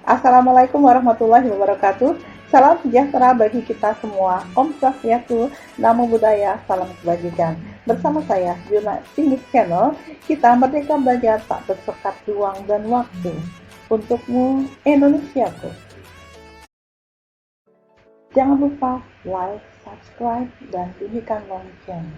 Assalamualaikum warahmatullahi wabarakatuh. Salam sejahtera bagi kita semua. Om Swastiastu, Namo Buddhaya, salam kebajikan. Bersama saya, Juna Singit Channel, kita merdeka belajar tak bersekat ruang dan waktu. Untukmu, Indonesiaku. Jangan lupa like, subscribe, dan bunyikan lonceng.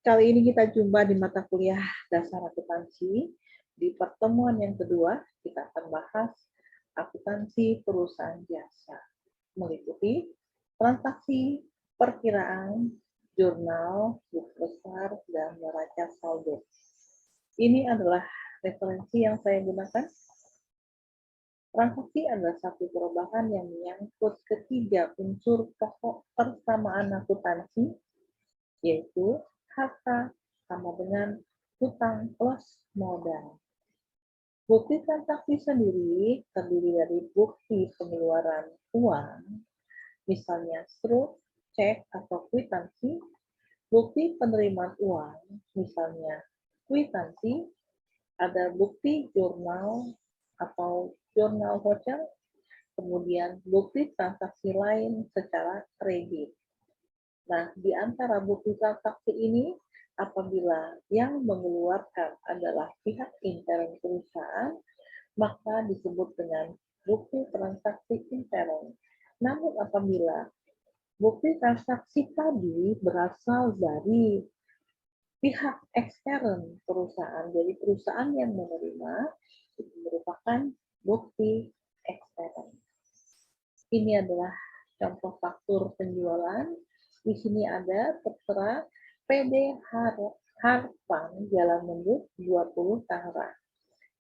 Kali ini kita jumpa di mata kuliah dasar akuntansi. Di pertemuan yang kedua, kita akan bahas akuntansi perusahaan jasa, meliputi transaksi, perkiraan, jurnal, buku besar, dan neraca saldo. Ini adalah referensi yang saya gunakan. Transaksi adalah satu perubahan yang menyangkut ketiga unsur pokok persamaan akuntansi, yaitu harta sama dengan hutang plus modal. Bukti transaksi sendiri terdiri dari bukti pengeluaran uang, misalnya struk, cek, atau kwitansi, bukti penerimaan uang, misalnya kwitansi, ada bukti jurnal atau jurnal voucher, kemudian bukti transaksi lain secara kredit. Nah, di antara bukti transaksi ini, apabila yang mengeluarkan adalah pihak intern perusahaan, maka disebut dengan bukti transaksi intern. Namun apabila bukti transaksi tadi berasal dari pihak ekstern perusahaan, dari perusahaan yang menerima, itu merupakan bukti ekstern. Ini adalah contoh faktur penjualan. Di sini ada tertera PD Harpan Jalan Mendut 20 Tangerang.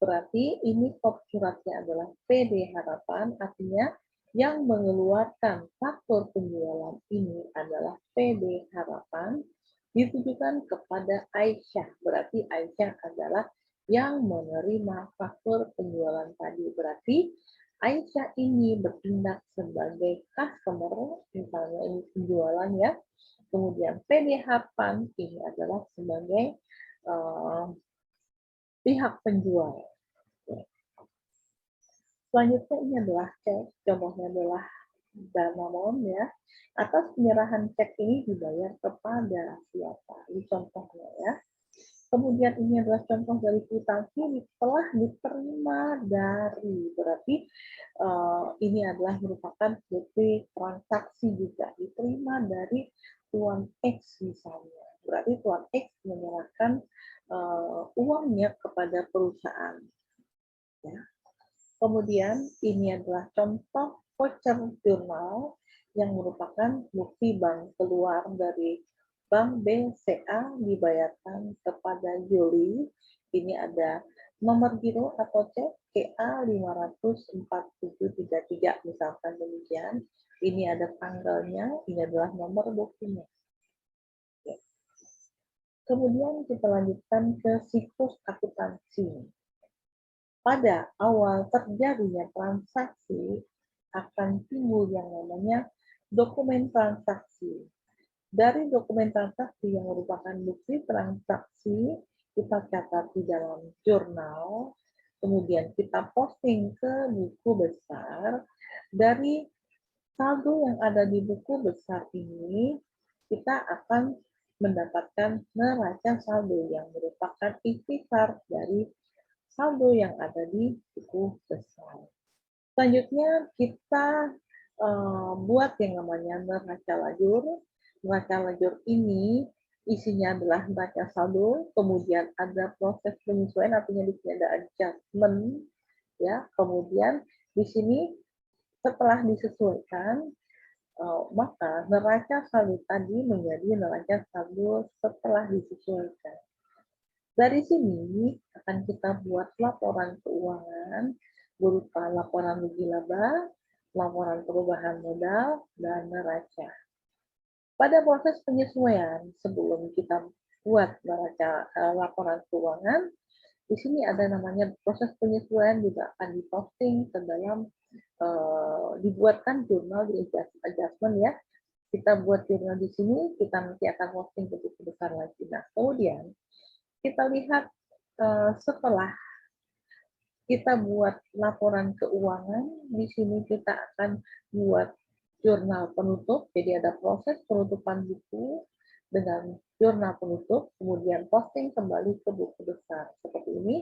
Berarti ini kop suratnya adalah PD Harapan, artinya yang mengeluarkan faktur penjualan ini adalah PD Harapan, ditujukan kepada Aisyah. Berarti Aisyah adalah yang menerima faktur penjualan tadi. Berarti Aisyah ini bertindak sebagai customer, misalnya ini penjualan ya. Kemudian PD Harpan ini adalah sebagai pihak penjual. Selanjutnya ini adalah cek, contohnya adalah Danamon ya. Atas penyerahan cek ini dibayar kepada siapa? Ini contohnya ya. Kemudian ini adalah contoh dari kwitansi telah diterima dari, berarti ini adalah merupakan bukti transaksi juga diterima dari Tuan X misalnya. Berarti Tuan X menyerahkan uangnya kepada perusahaan. Ya. Kemudian ini adalah contoh voucher jurnal yang merupakan bukti bank keluar dari Bank BCA dibayarkan kepada Juli. Ini ada nomor giro atau cek KA 54733 misalkan demikian. Ini ada tanggalnya, ini adalah nomor buktinya. Kemudian kita lanjutkan ke siklus akuntansi. Pada awal terjadinya transaksi akan timbul yang namanya dokumen transaksi. Dari dokumen transaksi yang merupakan bukti transaksi, kita catat di dalam jurnal, kemudian kita posting ke buku besar. Dari saldo yang ada di buku besar ini, kita akan mendapatkan neraca saldo yang merupakan ikhtisar dari saldo yang ada di buku besar. Selanjutnya kita buat yang namanya neraca lajur. Neraca lajur ini isinya adalah neraca saldo, kemudian ada proses penyesuaian, artinya di sini ada adjustment, ya. Kemudian di sini setelah disesuaikan, maka neraca saldo tadi menjadi neraca saldo setelah disesuaikan. Dari sini akan kita buat laporan keuangan berupa laporan rugi laba, laporan perubahan modal, dan neraca. Pada proses penyesuaian sebelum kita buat neraca laporan keuangan, di sini ada namanya proses penyesuaian juga akan diposting ke dalam dibuatkan jurnal di adjustment ya. Kita buat jurnal di sini, kita nanti akan posting ke buku besar lagi. Nah, kemudian kita lihat setelah kita buat laporan keuangan, di sini kita akan buat jurnal penutup, jadi ada proses penutupan buku dengan jurnal penutup, kemudian posting kembali ke buku besar, seperti ini.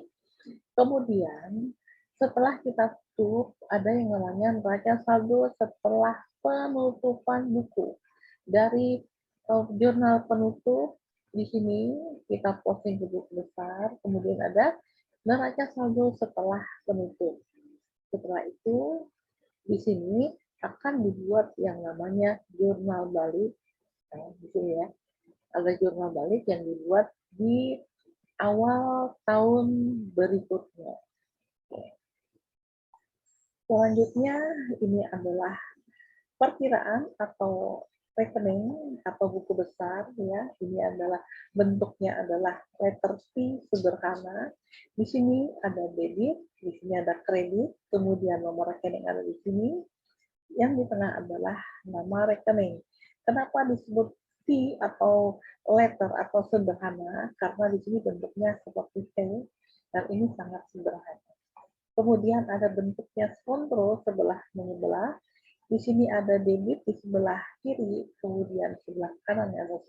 Kemudian, setelah kita tutup, ada yang namanya neraca saldo setelah penutupan buku. Dari jurnal penutup, di sini kita posting ke buku besar, kemudian ada neraca saldo setelah penutup. Setelah itu, di sini akan dibuat yang namanya jurnal balik. Nah, di sini ya, ada jurnal balik yang dibuat di awal tahun berikutnya. Selanjutnya, ini adalah perkiraan atau rekening atau buku besar ya. Ini adalah bentuknya adalah letter C sederhana. Di sini ada debit, di sini ada kredit, kemudian nomor rekening ada di sini. Yang di tengah adalah nama rekening. Kenapa disebut C atau letter atau sederhana? Karena di sini bentuknya seperti T dan ini sangat sederhana. Kemudian ada bentuknya kontrol sebelah menyebelah. Di sini ada debit di sebelah kiri, kemudian sebelah kanan ada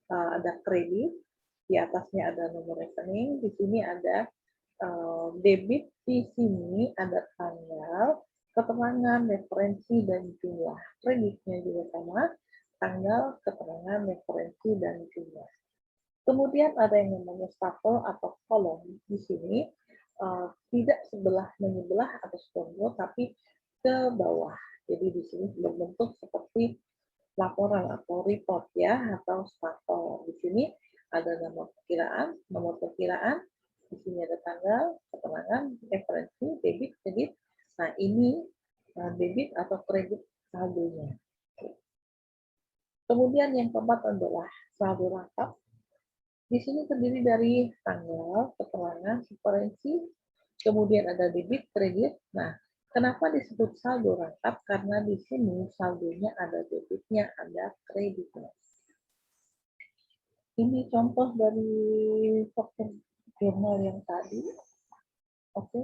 ada kredit, di atasnya ada nomor rekening, di sini ada debit, di sini ada tanggal, keterangan, referensi, dan jumlah. Kreditnya juga sama, tanggal, keterangan, referensi, dan jumlah. Kemudian ada yang namanya stapel atau kolom. Di sini tidak sebelah menyebelah atau sebelah, tapi ke bawah. Jadi di sini berbentuk seperti laporan atau report ya, atau stapel. Di sini ada nomor perkiraan, di sini ada tanggal, keterangan, referensi, debit, kredit. Nah ini debit atau kredit saldonya. Kemudian yang keempat adalah saldo rangkap. Di sini terdiri dari tanggal, keterangan, referensi, kemudian ada debit, kredit. Nah, kenapa disebut saldo rangkap? Karena di sini saldonya ada debitnya, ada kreditnya. Ini contoh dari jurnal yang tadi. Oke,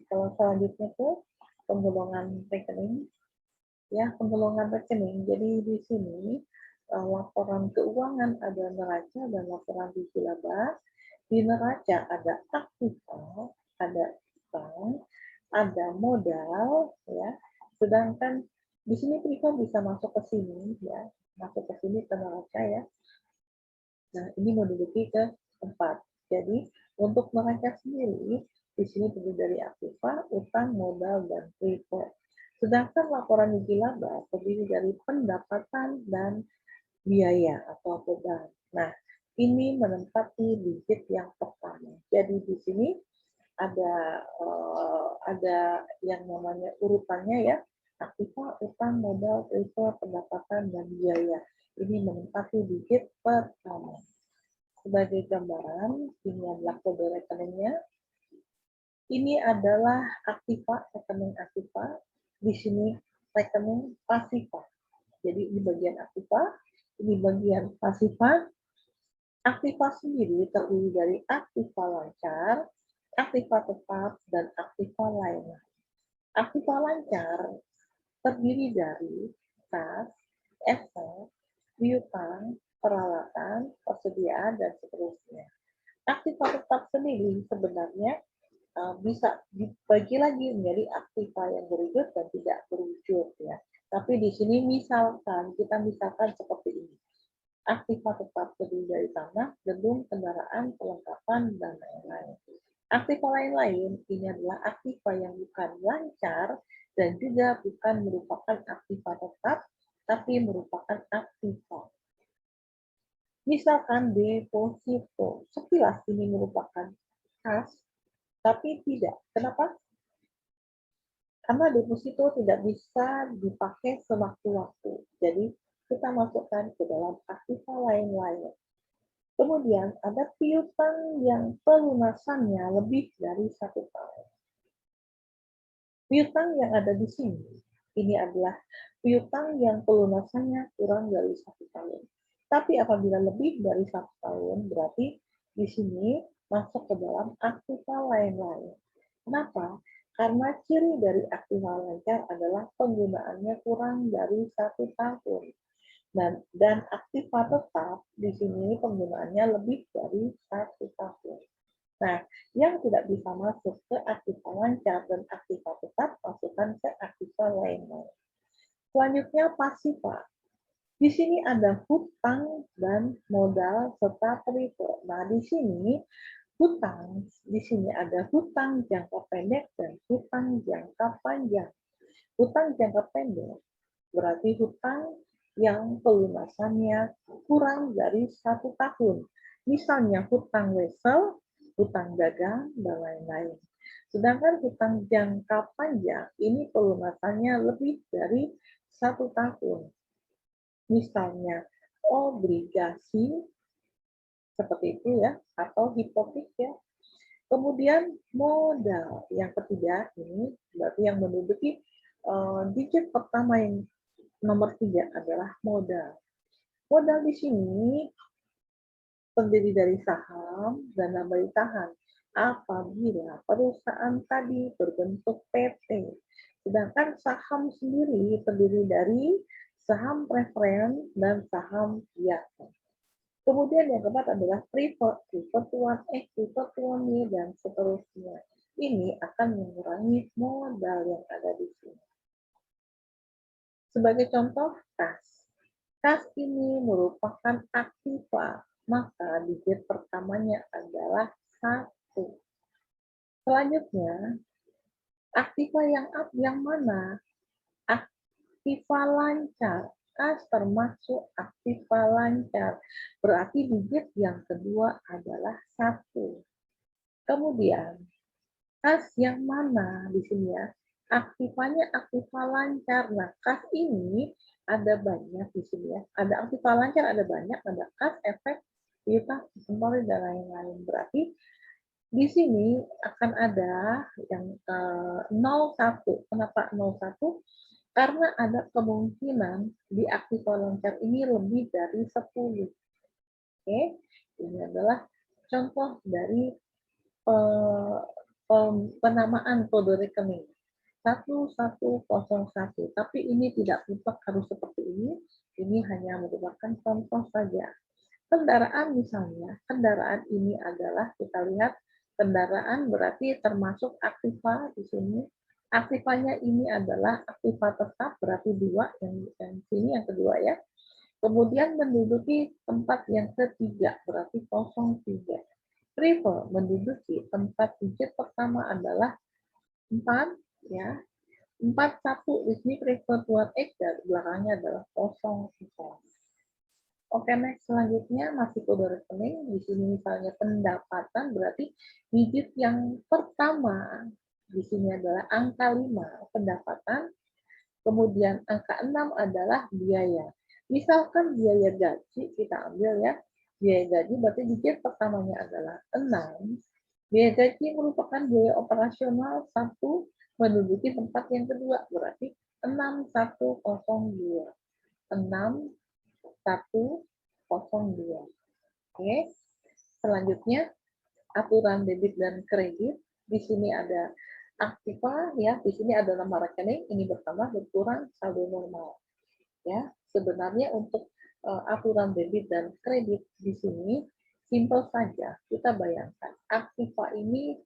kalau selanjutnya ke penggolongan rekening. Ya, penggolongan rekening. Jadi di sini laporan keuangan ada neraca dan laporan visi laba. Di neraca ada aktiva, ada utang, ada modal, ya. Sedangkan di sini privat bisa masuk ke sini, ya, masuk ke sini ke neraca ya. Nah, ini menduduki ke tempat. Jadi untuk neraca sendiri di sini terdiri dari aktiva, utang, modal, dan privat. Sedangkan laporan nilai laba terdiri dari pendapatan dan biaya atau beban. Nah, ini menempati digit yang pertama. Jadi di sini ada yang namanya urutannya ya, aktiva, utang, modal, privat, pendapatan, dan biaya. Ini menempati digit pertama. Sebagai gambaran, ini adalah kode rekeningnya. Ini adalah aktiva, rekening aktiva. Di sini rekening pasifa. Jadi ini bagian aktiva, ini bagian pasifa. Aktiva sendiri terdiri dari aktiva lancar, aktiva tetap, dan aktiva lainnya. Aktiva lancar terdiri dari kas, efek, piutang, peralatan, persediaan, dan seterusnya. Aktiva tetap sendiri sebenarnya bisa dibagi lagi menjadi aktiva yang berwujud dan tidak berwujud ya. Tapi di sini kita misalkan seperti ini. Aktiva tetap terdiri dari tanah, gedung, kendaraan, perlengkapan, dan lain-lain. Aktiva lain-lain ini adalah aktiva yang bukan lancar dan juga bukan merupakan aktiva tetap, tapi merupakan aktiva. Misalkan deposito, sekilas ini merupakan kas, tapi tidak. Kenapa? Karena deposito tidak bisa dipakai sewaktu-waktu. Jadi kita masukkan ke dalam aktiva lain-lain. Kemudian ada piutang yang pelunasannya lebih dari 1 tahun. Piutang yang ada di sini, ini adalah piutang yang pelunasannya kurang dari 1 tahun. Tapi apabila lebih dari 1 tahun, berarti di sini masuk ke dalam aktiva lain-lain. Kenapa? Karena ciri dari aktiva lancar adalah penggunaannya kurang dari 1 tahun. Dan aktiva tetap di sini penggunaannya lebih dari 1 tahun. Nah, yang tidak bisa masuk ke aktiva lancar dan aktiva tetap, masukkan ke aktiva lain-lain. Selanjutnya pasiva. Di sini ada hutang dan modal serta periode. Nah, di sini hutang, di sini ada hutang jangka pendek dan hutang jangka panjang. Hutang jangka pendek berarti hutang yang pelunasannya kurang dari 1 tahun. Misalnya hutang wesel, hutang dagang, dan lain-lain. Sedangkan hutang jangka panjang ini pelunasannya lebih dari 1 tahun. Misalnya obligasi, seperti itu ya, atau hipotek ya. Kemudian modal yang ketiga ini berarti yang menduduki digit pertama yang nomor 3 adalah modal. Modal di sini terdiri dari saham dan bayi tahan apabila perusahaan tadi berbentuk PT. Sedangkan saham sendiri terdiri dari saham preferen dan saham biasa. Kemudian yang keempat adalah preferred, preferred one X, preferred one Y, dan seterusnya. Ini akan mengurangi modal yang ada di sini. Sebagai contoh, kas. Kas ini merupakan aktiva, maka digit pertamanya adalah 1. Selanjutnya, aktiva yang mana? Aktiva lancar. Kas termasuk aktiva lancar. Berarti digit yang kedua adalah 1. Kemudian, kas yang mana di sini ya? Aktivanya aktiva lancar. Nah, kas ini ada banyak di sini ya. Ada aktiva lancar, ada banyak, ada kas, efek, piutang, kembali, dan lain-lain. Berarti di sini akan ada yang 01. Kenapa 01? Karena ada kemungkinan di aktiva lancar ini lebih dari 10. Oke, ini adalah contoh dari penamaan kode rekening 1101. Tapi ini tidak mutlak harus seperti ini hanya merupakan contoh saja. Kendaraan misalnya, kendaraan ini adalah, kita lihat, kendaraan berarti termasuk aktiva di sini. Aktivanya ini adalah aktiva tetap, berarti 2, yang sini yang kedua ya. Kemudian menduduki tempat yang ketiga, berarti 03. Prefer menduduki tempat digit pertama adalah 4, ya. 41 di sini prefer buat X dan belakangnya adalah 00. Oke, next selanjutnya masih kode rekening. Di sini misalnya pendapatan berarti digit yang pertama di sini adalah angka 5 pendapatan. Kemudian angka 6 adalah biaya. Misalkan biaya gaji kita ambil ya. Biaya gaji berarti digit pertamanya adalah 6. Biaya gaji merupakan biaya operasional 1 menduduki tempat yang kedua berarti 6102. 6102. Oke. Selanjutnya aturan debit dan kredit. Di sini ada aktiva ya, di sini ada nama rekening, ini bertambah berkurang saldo normal. Ya, sebenarnya untuk aturan debit dan kredit di sini simpel saja. Kita bayangkan aktiva ini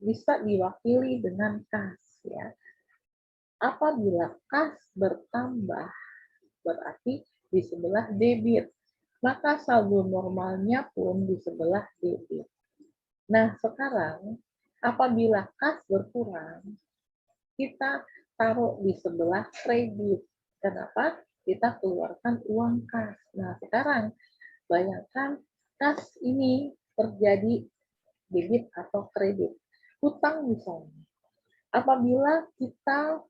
bisa diwakili dengan kas ya. Apabila kas bertambah berarti di sebelah debit, maka saldo normalnya pun di sebelah debit. Nah, sekarang apabila kas berkurang, kita taruh di sebelah kredit. Kenapa? Kita keluarkan uang kas. Nah, sekarang bayangkan kas ini terjadi debit atau kredit. Hutang misalnya. Apabila kita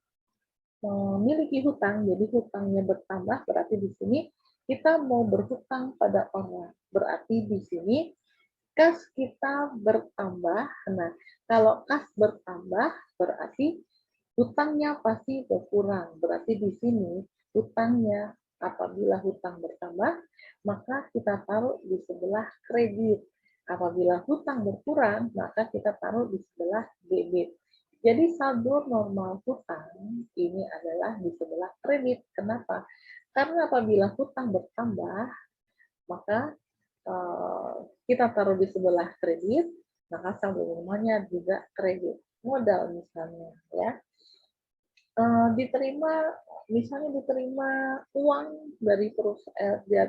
memiliki hutang, jadi hutangnya bertambah, berarti di sini kita mau berhutang pada orang. Berarti di sini kas kita bertambah. Nah, kalau kas bertambah berarti hutangnya pasti berkurang. Berarti di sini hutangnya, apabila hutang bertambah, maka kita taruh di sebelah kredit. Apabila hutang berkurang, maka kita taruh di sebelah debit. Jadi saldo normal hutang ini adalah di sebelah kredit. Kenapa? Karena apabila hutang bertambah, maka kita taruh di sebelah kredit, maka saldo normalnya juga kredit. Modal misalnya, ya. Misalnya diterima uang dari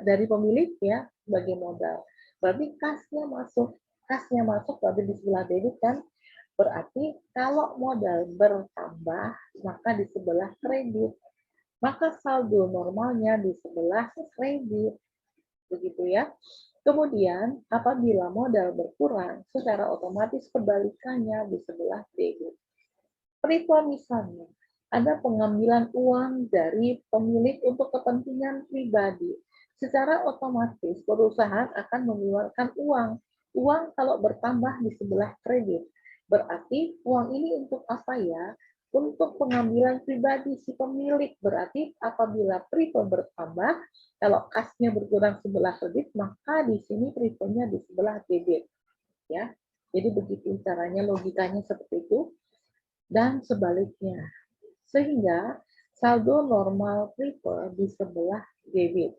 dari pemilik ya sebagai modal. Berarti kasnya masuk berarti di sebelah debit kan. Berarti kalau modal bertambah maka di sebelah kredit. Maka saldo normalnya di sebelah kredit. Begitu ya. Kemudian apabila modal berkurang, secara otomatis kebalikannya di sebelah debit. Peristiwa misalnya, ada pengambilan uang dari pemilik untuk kepentingan pribadi. Secara otomatis perusahaan akan mengeluarkan uang. Uang kalau bertambah di sebelah kredit. Berarti uang ini untuk apa ya? Untuk pengambilan pribadi si pemilik. Berarti apabila prefer bertambah, kalau kasnya berkurang sebelah kredit, maka di sini prefernya di sebelah debit. Ya, jadi begitu caranya, logikanya seperti itu. Dan sebaliknya. Sehingga saldo normal prefer di sebelah debit.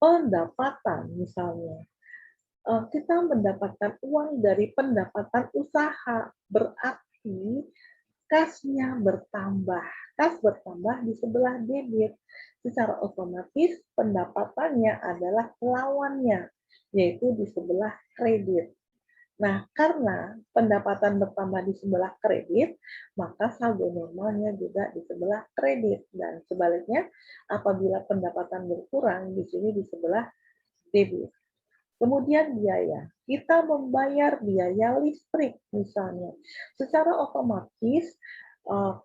Pendapatan misalnya. Kita mendapatkan uang dari pendapatan usaha. Berarti kasnya bertambah. Kas bertambah di sebelah debit. Secara otomatis pendapatannya adalah lawannya, yaitu di sebelah kredit. Nah, karena pendapatan bertambah di sebelah kredit, maka saldo normalnya juga di sebelah kredit. Dan sebaliknya, apabila pendapatan berkurang, di sini di sebelah debit. Kemudian biaya. Kita membayar biaya listrik misalnya. Secara otomatis,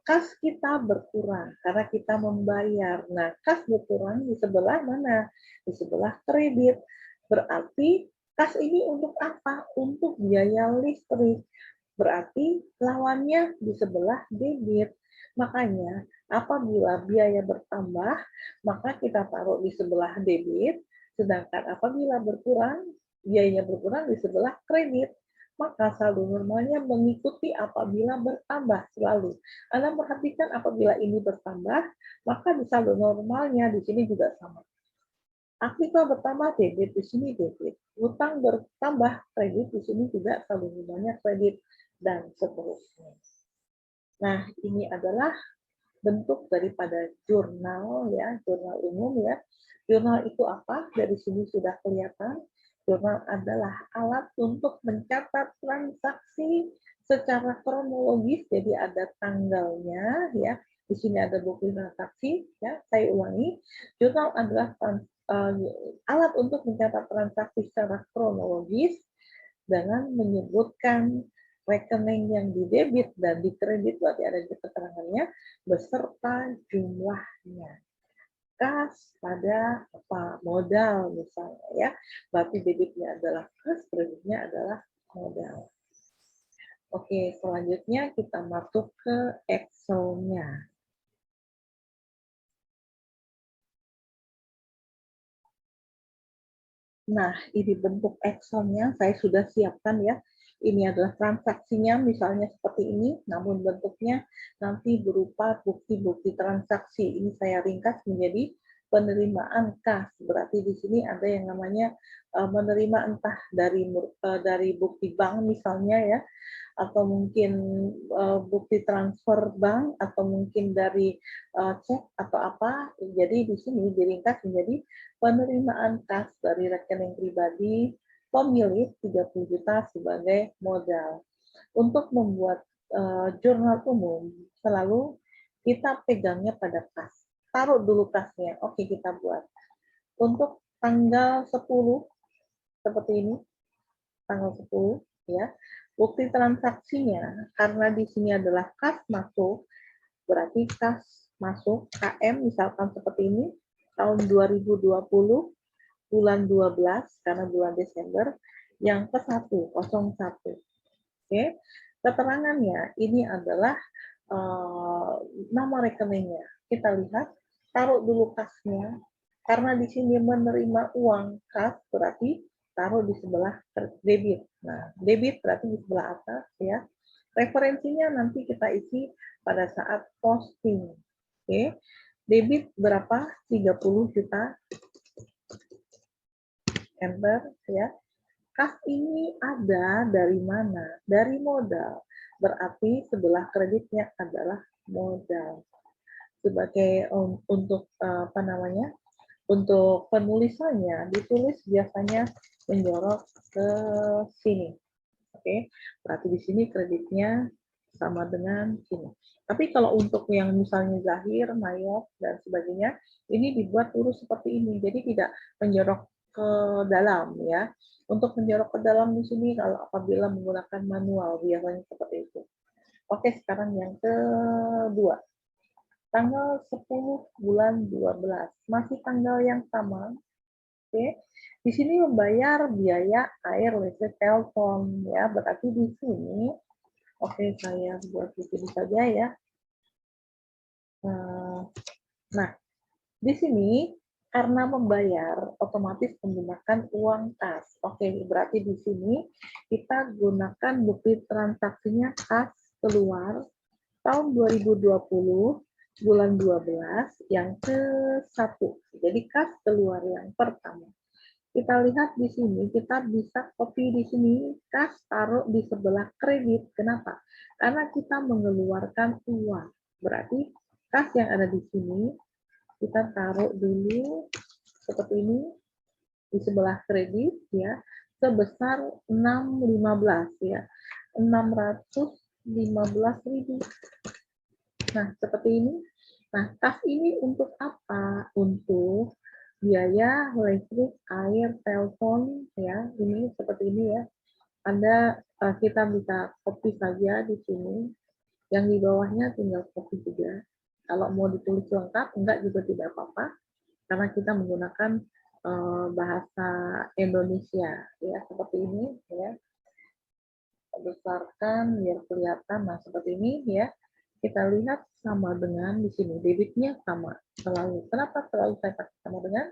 kas kita berkurang karena kita membayar. Nah, kas berkurang di sebelah mana? Di sebelah kredit. Berarti kas ini untuk apa? Untuk biaya listrik. Berarti lawannya di sebelah debit. Makanya apabila biaya bertambah, maka kita taruh di sebelah debit, sedangkan apabila biayanya berkurang di sebelah kredit. Maka saldo normalnya mengikuti apabila bertambah selalu. Anda perhatikan apabila ini bertambah, maka di saldo normalnya di sini juga sama. Aktiva bertambah debit, di sini debit. Utang bertambah kredit, di sini juga saldo normalnya kredit, dan seterusnya. Nah, ini adalah bentuk daripada jurnal ya, jurnal umum ya. Jurnal itu apa? Dari sini sudah kelihatan. Jurnal adalah alat untuk mencatat transaksi secara kronologis, jadi ada tanggalnya ya. Di sini ada bukti transaksi ya. Saya ulangi, jurnal adalah alat untuk mencatat transaksi secara kronologis dengan menyebutkan rekening yang di debit dan di kredit, berarti ada di keterangannya, beserta jumlahnya. Kas pada apa? Modal misalnya ya. Berarti debitnya adalah kas, kreditnya adalah modal. Oke, selanjutnya kita masuk ke Excel-nya. Nah, ini bentuk Excel-nya saya sudah siapkan ya. Ini adalah transaksinya misalnya seperti ini, namun bentuknya nanti berupa bukti-bukti transaksi. Ini saya ringkas menjadi penerimaan kas. Berarti di sini ada yang namanya menerima entah dari bukti bank misalnya ya, atau mungkin bukti transfer bank, atau mungkin dari cek atau apa. Jadi di sini diringkas menjadi penerimaan kas dari rekening pribadi pemilik 30 juta sebagai modal. Untuk membuat jurnal umum, selalu kita pegangnya pada kas. Taruh dulu kasnya, oke kita buat. Untuk tanggal 10, seperti ini, tanggal 10, ya. Bukti transaksinya, karena di sini adalah kas masuk, berarti kas masuk KM, misalkan seperti ini, tahun 2020, bulan 12, karena bulan Desember, yang ke-101. Oke, keterangannya ini adalah nama rekeningnya. Kita lihat, taruh dulu kasnya, karena di sini menerima uang kas, berarti taruh di sebelah debit. Nah, debit berarti di sebelah atas ya. Referensinya nanti kita isi pada saat posting. Oke. Debit berapa? 30 juta. Enter ya. Kas ini ada dari mana? Dari modal. Berarti sebelah kreditnya adalah modal. Sebagai untuk apa namanya? Untuk penulisannya ditulis biasanya menjorok ke sini. Oke, berarti di sini kreditnya sama dengan sini. Tapi kalau untuk yang misalnya zahir, mayop, dan sebagainya, ini dibuat lurus seperti ini. Jadi tidak menjorok ke dalam ya. Untuk menjorok ke dalam di sini kalau apabila menggunakan manual biasanya seperti itu. Oke, sekarang yang kedua. Tanggal 10 bulan 12. Masih tanggal yang sama. Oke. Di sini membayar biaya air, listrik, telepon ya. Berarti di sini oke, saya buat di sini saja ya. Nah, di sini karena membayar otomatis menggunakan uang kas. Oke, berarti di sini kita gunakan bukti transaksinya kas keluar tahun 2020 bulan 12 yang ke-1. Jadi kas keluar yang pertama. Kita lihat di sini, kita bisa copy di sini, kas taruh di sebelah kredit. Kenapa? Karena kita mengeluarkan uang. Berarti kas yang ada di sini, kita taruh dulu seperti ini, di sebelah kredit, ya, sebesar 615, ya, 615.000. Nah, seperti ini. Nah, kas ini untuk apa? Untuk biaya listrik, air, telepon, ya, ini seperti ini ya. Anda kita bisa copy saja di sini. Yang di bawahnya tinggal copy juga. Kalau mau ditulis lengkap, enggak juga tidak apa-apa, karena kita menggunakan bahasa Indonesia, ya seperti ini, ya. Besarkan biar kelihatan, nah seperti ini ya. Kita lihat sama dengan di sini, debitnya sama selalu. Kenapa selalu saya pakai sama dengan?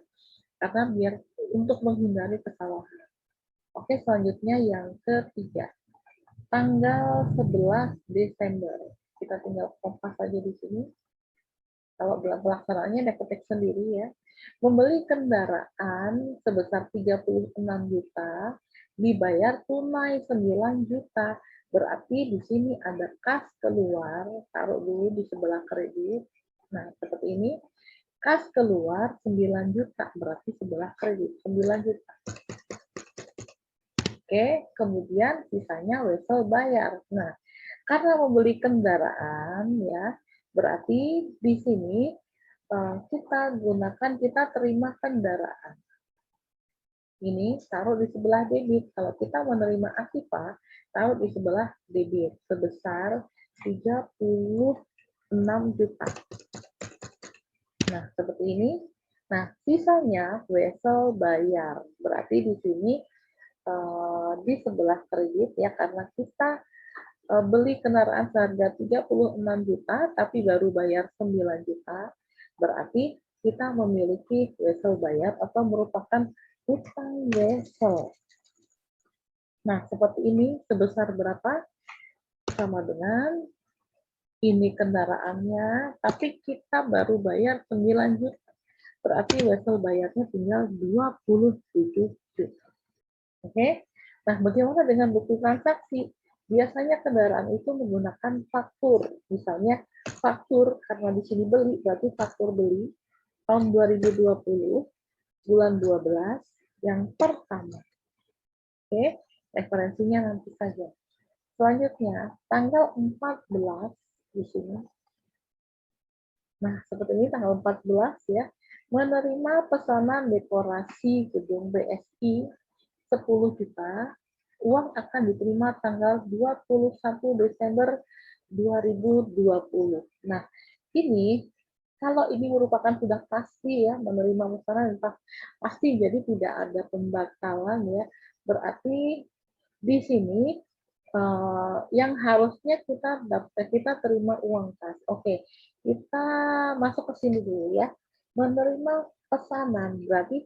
Karena biar untuk menghindari kesalahan. Oke, selanjutnya yang ketiga. Tanggal 11 Desember. Kita tinggal kompas saja di sini. Kalau pelaksanaannya ada ketik sendiri ya. Membeli kendaraan sebesar 36 juta, dibayar tunai 9 juta. Berarti di sini ada kas keluar, taruh dulu di sebelah kredit. Nah, seperti ini. Kas keluar 9 juta, berarti sebelah kredit 9 juta. Oke, kemudian sisanya wesel bayar. Nah, karena membeli kendaraan ya, berarti di sini kita terima kendaraan. Ini taruh di sebelah debit. Kalau kita menerima Aktiva, taruh di sebelah debit sebesar 36 juta. Nah, seperti ini. Nah, sisanya wesel bayar. Berarti di sini di sebelah kredit ya, karena kita beli kendaraan seharga 36 juta tapi baru bayar 9 juta, berarti kita memiliki wesel bayar atau merupakan utang wesel. Nah, seperti ini sebesar berapa? Sama dengan ini kendaraannya, tapi kita baru bayar 9 juta. Berarti wesel bayarnya tinggal 27 juta. Oke? Nah, bagaimana dengan bukti transaksi? Biasanya kendaraan itu menggunakan faktur. Misalnya faktur, karena di sini beli, berarti faktur beli tahun 2020, bulan 12, yang pertama. Oke? Referensinya nanti saja. Selanjutnya, tanggal 14 di sini. Nah, seperti ini tanggal 14 ya. Menerima pesanan dekorasi gedung BSI 10 juta, uang akan diterima tanggal 21 Desember 2020. Nah, ini kalau ini merupakan sudah pasti ya, menerima pesanan pasti, jadi tidak ada pembatalan ya. Berarti di sini yang harusnya kita terima uang kas. Oke, kita masuk ke sini dulu ya. Menerima pesanan berarti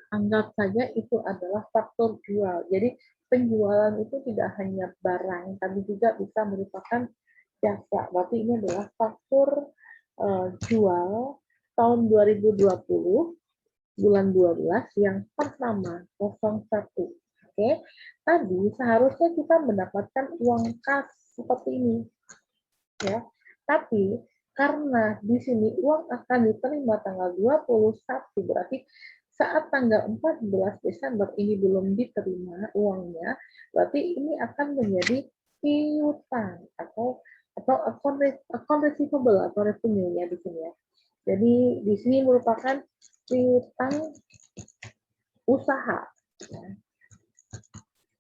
Anggap saja itu adalah faktor jual. Jadi penjualan itu tidak hanya barang, tapi juga bisa merupakan jasa. Berarti ini adalah faktor jual tahun 2020 bulan 12 yang pertama 01. Oke. Tadi seharusnya kita mendapatkan uang kas seperti ini ya. Tapi karena di sini uang akan diterima tanggal 21, berarti saat tanggal 14 Desember ini belum diterima uangnya, berarti ini akan menjadi piutang atau account receivable atau revenue ya di sini ya. Jadi di sini merupakan piutang usaha. Ya.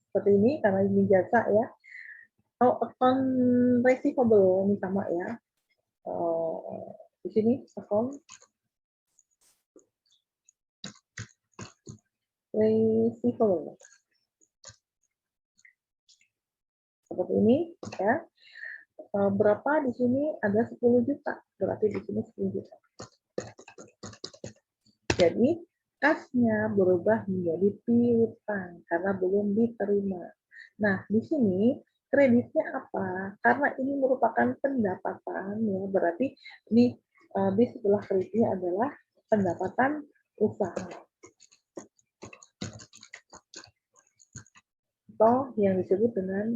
Seperti ini karena ini jasa ya. Account receivable ini sama ya. Di sini account receivable seperti ini ya. Berapa di sini ada 10 juta, berarti di sini 10 juta. Jadi kasnya berubah menjadi piutang karena belum diterima. Nah di sini kreditnya apa? Karena ini merupakan pendapatan ya, berarti di sebelah kreditnya adalah pendapatan usaha atau yang disebut dengan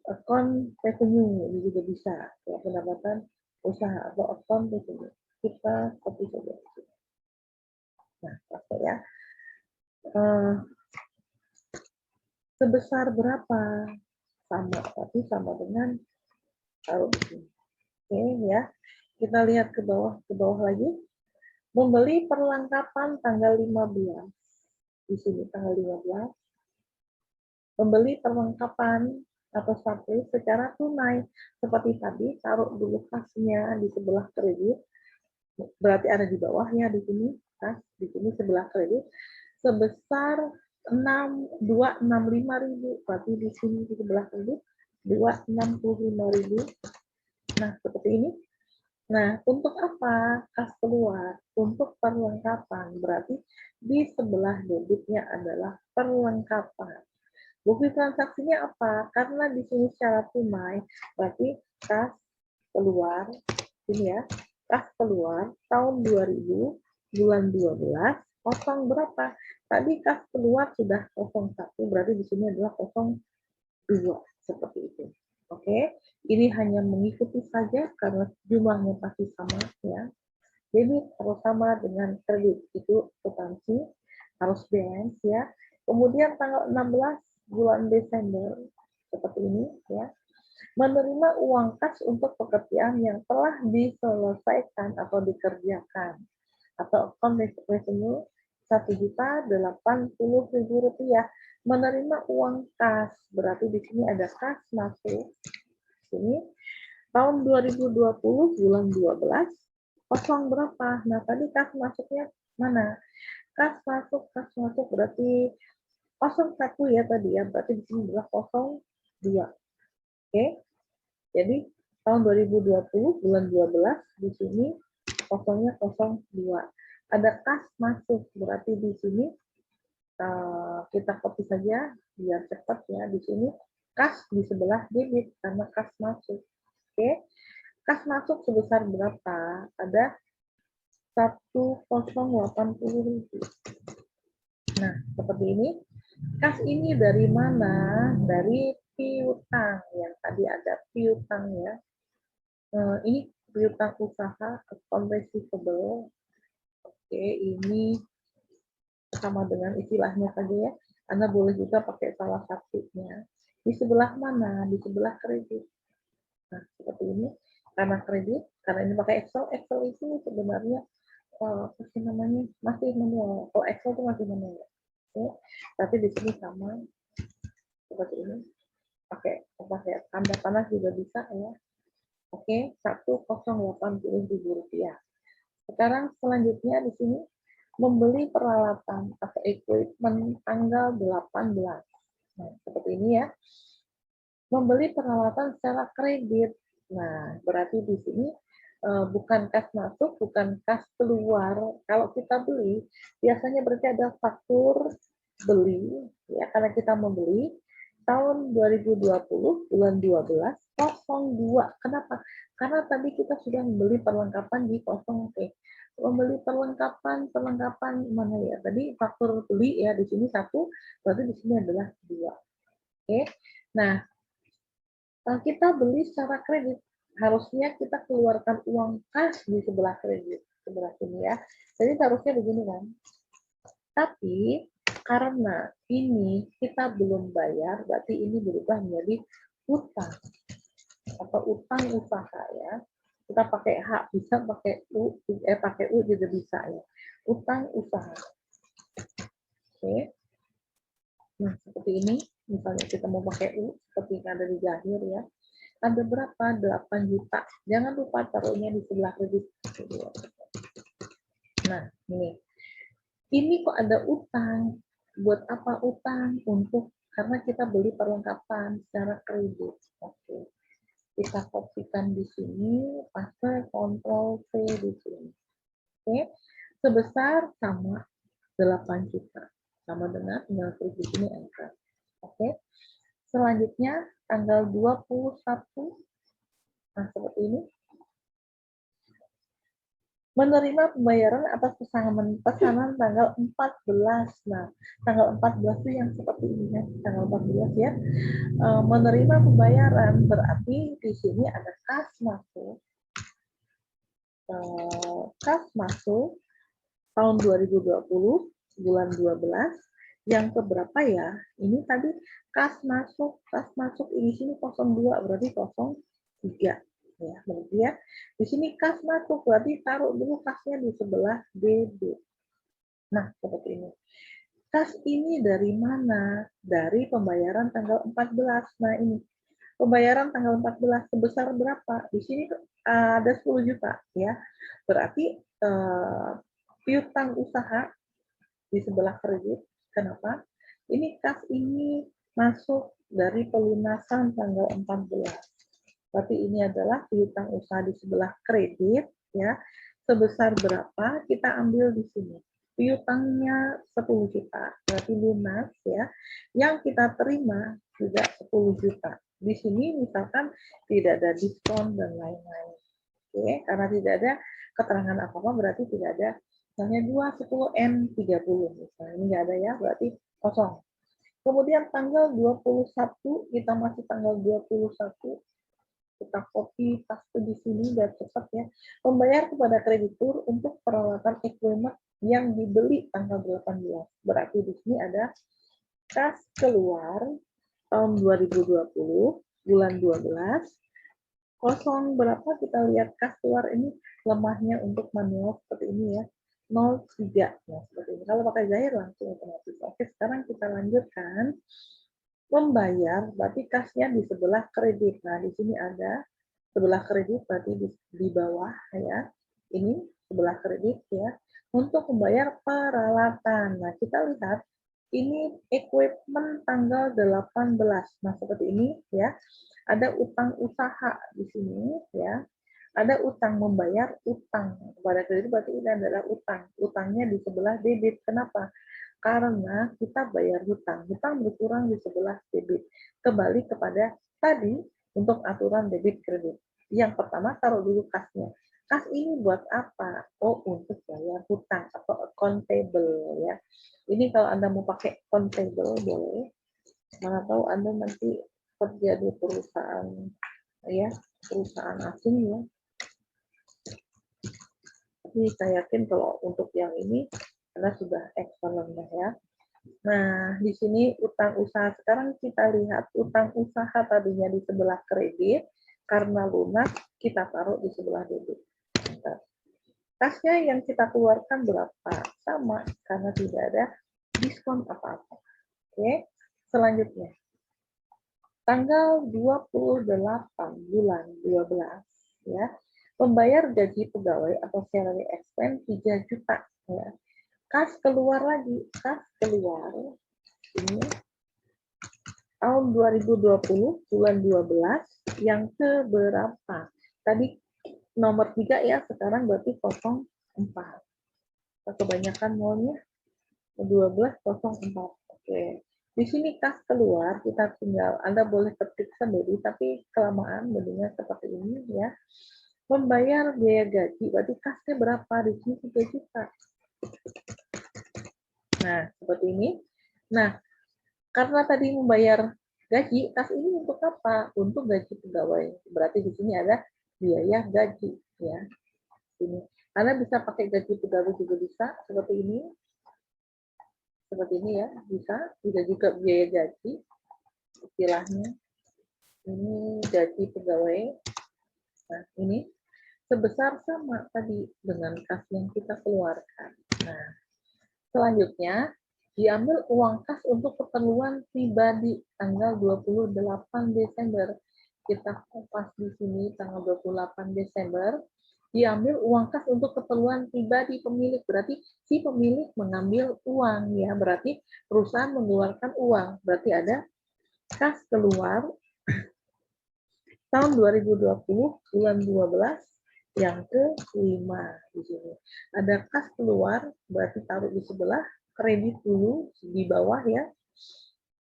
account revenue, ini juga bisa ya, pendapatan usaha atau account revenue. Kita copy saja. Nah, oke ya. Sebesar berapa? Sama, tapi sama dengan taruh di sini. Oke ya. Kita lihat ke bawah lagi. Membeli perlengkapan tanggal 15. Di sini tanggal 15. Membeli perlengkapan atau satelit secara tunai. Seperti tadi, taruh dulu kasnya di sebelah kredit. Berarti ada di bawahnya di sini, kas di sini sebelah kredit sebesar 265.000. Berarti di sini di sebelah kredit 265.000. Nah, seperti ini. Nah, untuk apa? Kas keluar. Untuk perlengkapan. Berarti di sebelah debitnya adalah perlengkapan. Bukti transaksinya apa? Karena di sini secara tunai, berarti kas keluar, ini ya, kas keluar tahun 2000, bulan 12, kosong berapa? Tadi kas keluar sudah 01, berarti di sini adalah 02, seperti itu. Oke, ini hanya mengikuti saja karena jumlahnya pasti sama ya. Jadi harus sama dengan kredit, itu akuntansi, harus balance ya. Kemudian tanggal 16 bulan Desember seperti ini ya, menerima uang kas untuk pekerjaan yang telah diselesaikan atau dikerjakan atau account revenue 1.080.000 rupiah. Menerima uang kas berarti di sini ada kas masuk sini tahun 2020 bulan 12 kosong berapa? Nah tadi kas masuknya mana? Kas masuk berarti 01 ya tadi ya, berarti di sini adalah 02. Oke, jadi tahun 2020 bulan 12 di sini kosongnya 02. Ada kas masuk, berarti di sini kita copy saja biar cepat ya. Di sini kas di sebelah debit karena kas masuk. Oke, kas masuk sebesar berapa? Ada 1080.000. Nah, seperti ini. Kas ini dari mana? Dari piutang yang tadi ada piutang ya. Ini piutang usaha account receivable. Oke, ini sama dengan istilahnya saja ya. Anda boleh juga pakai salah satunya. Di sebelah mana? Di sebelah kredit. Nah, seperti ini. Karena kredit, karena ini pakai Excel, Excel itu sebenarnya apa sih namanya? Masih manual. Kalau Excel itu masih manual. Oke, tapi di sini sama seperti ini. Pakai tanda panah juga bisa ya. Oke, 1080.000 rupiah. Sekarang selanjutnya di sini membeli peralatan atau equipment tanggal 18. Nah, seperti ini ya. Membeli peralatan secara kredit. Nah, berarti di sini bukan kas masuk, bukan kas keluar. Kalau kita beli, biasanya berarti ada faktur beli, ya karena kita membeli tahun 2020 bulan 12 02. Kenapa? Karena tadi kita sudah membeli perlengkapan di 0 membeli perlengkapan mana ya? Tadi faktur beli ya di sini 1, berarti di sini adalah 2. Oke. Nah, kalau kita beli secara kredit, harusnya kita keluarkan uang kas di sebelah kredit, sebelah sini ya. Jadi harusnya begini kan. Tapi karena ini kita belum bayar, berarti ini berubah menjadi utang atau utang usaha ya. Kita pakai H, bisa pakai U, pakai U juga bisa ya. Utang usaha. Oke. Nah, seperti ini. Misalnya kita mau pakai U, seperti yang ada di Zahir ya. Ada berapa? 8 juta. Jangan lupa taruhnya di sebelah kredit. Nah, ini. Ini kok ada utang. Buat apa utang? Untuk karena kita beli perlengkapan secara kredit. Oke. Kita kopikan di sini, paste Ctrl V di sini. Oke. Sebesar sama 8 juta. Sama dengan tinggal klik di sini enter. Oke. Selanjutnya tanggal 21. Nah, seperti ini. Menerima pembayaran atas pesanan tanggal 14. Nah, tanggal 14 itu yang seperti ini ya, tanggal 14 ya. Menerima pembayaran berarti di sini ada kas masuk. Kas masuk tahun 2020 bulan 12 yang keberapa ya? Ini tadi kas masuk di sini 02 berarti 03. Ya, berarti ya. Di sini kas masuk, berarti taruh dulu kasnya di sebelah debit. Nah, seperti ini. Kas ini dari mana? Dari pembayaran tanggal 14. Nah, ini. Pembayaran tanggal 14 sebesar berapa? Di sini ada 10 juta, ya. Berarti piutang usaha di sebelah kredit. Kenapa? Ini kas ini masuk dari pelunasan tanggal 14. Berarti ini adalah piutang usaha di sebelah kredit ya. Sebesar berapa? Kita ambil di sini. Piutangnya 10 juta, berarti lunas ya. Yang kita terima juga 10 juta. Di sini misalkan tidak ada diskon dan lain-lain. Oke, karena tidak ada keterangan apa-apa berarti tidak ada misalnya 2, 10, N, 30 misalnya. Ini enggak ada ya, berarti kosong. Kemudian tanggal 21, kita masih tanggal 21, kita copy paste di sini biar cepat ya. Membayar kepada kreditur untuk peralatan equipment yang dibeli tanggal 18. Berarti di sini ada kas keluar tahun 2020 bulan 12. Kosong berapa kita lihat kas keluar ini lemahnya untuk manual seperti ini ya. 03 ya seperti ini. Kalau pakai Zahir langsung otomatis. Oke, sekarang kita lanjutkan. Membayar berarti kasnya di sebelah kredit. Nah, di sini ada sebelah kredit berarti di bawah ya. Ini sebelah kredit ya. Untuk membayar peralatan. Nah, kita lihat ini equipment tanggal 18. Nah, seperti ini ya. Ada utang usaha di sini ya. Ada utang membayar utang kepada kredit berarti ini adalah utang. Utangnya di sebelah debit. Kenapa? Karena kita bayar hutang. Hutang berkurang di sebelah debit. Kembali kepada tadi untuk aturan debit kredit. Yang pertama taruh dulu kasnya. Kas ini buat apa? Oh, untuk bayar hutang atau accountable ya. Ini kalau Anda mau pakai accountable boleh. Mana tahu Anda nanti kerja di perusahaan ya, perusahaan asing ya. Tapi saya yakin kalau untuk yang ini Anda sudah excellent ya. Nah, di sini utang usaha. Sekarang kita lihat utang usaha tadinya di sebelah kredit, karena lunas kita taruh di sebelah debit. Kasnya yang kita keluarkan berapa? Sama, karena tidak ada diskon apa-apa. Oke, selanjutnya. Tanggal 28 bulan 12, ya, pembayar gaji pegawai atau salary expense 3 juta. Ya. Kas keluar lagi, kas keluar ini tahun 2020 bulan 12 yang keberapa? Tadi nomor 3 ya, sekarang berarti 04. Kebanyakan nolnya 1204. Oke. Di sini kas keluar, kita tinggal, Anda boleh ketik sendiri, tapi kelamaan mendingan seperti ini ya. Membayar biaya gaji, berarti kasnya berapa? Di sini 3 juta. Nah, seperti ini. Nah, karena tadi membayar gaji, kas ini untuk apa? Untuk gaji pegawai. Berarti di sini ada biaya gaji ya. Ini. Anda bisa pakai gaji pegawai juga bisa seperti ini. Seperti ini ya, bisa juga biaya gaji istilahnya. Ini gaji pegawai. Nah, ini sebesar sama tadi dengan kas yang kita keluarkan. Nah, selanjutnya diambil uang kas untuk keperluan pribadi tanggal 28 Desember. Kita kupas di sini tanggal 28 Desember. Diambil uang kas untuk keperluan pribadi pemilik. Berarti si pemilik mengambil uang ya. Berarti perusahaan mengeluarkan uang. Berarti ada kas keluar tahun 2020 bulan 12 yang ke-5 di sini. Ada kas keluar, berarti taruh di sebelah, kredit dulu di bawah ya.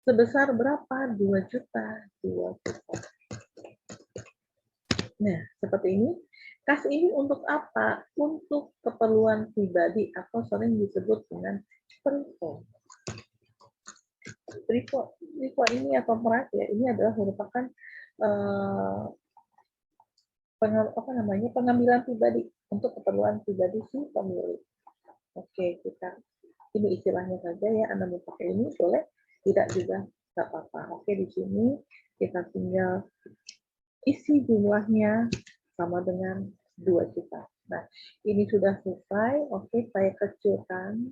Sebesar berapa? 2 juta. 2 juta. Nah, seperti ini. Kas ini untuk apa? Untuk keperluan pribadi atau sering disebut dengan privo. Privo ini apa ya? Ini adalah merupakan pengambilan pribadi untuk keperluan pribadi si pemilik. Oke, kita ini istilahnya saja ya. Anda mau pakai ini boleh, tidak juga nggak apa-apa. Oke, di sini kita tinggal isi jumlahnya sama dengan 2 juta. Nah, ini sudah selesai. Oke, saya kecilkan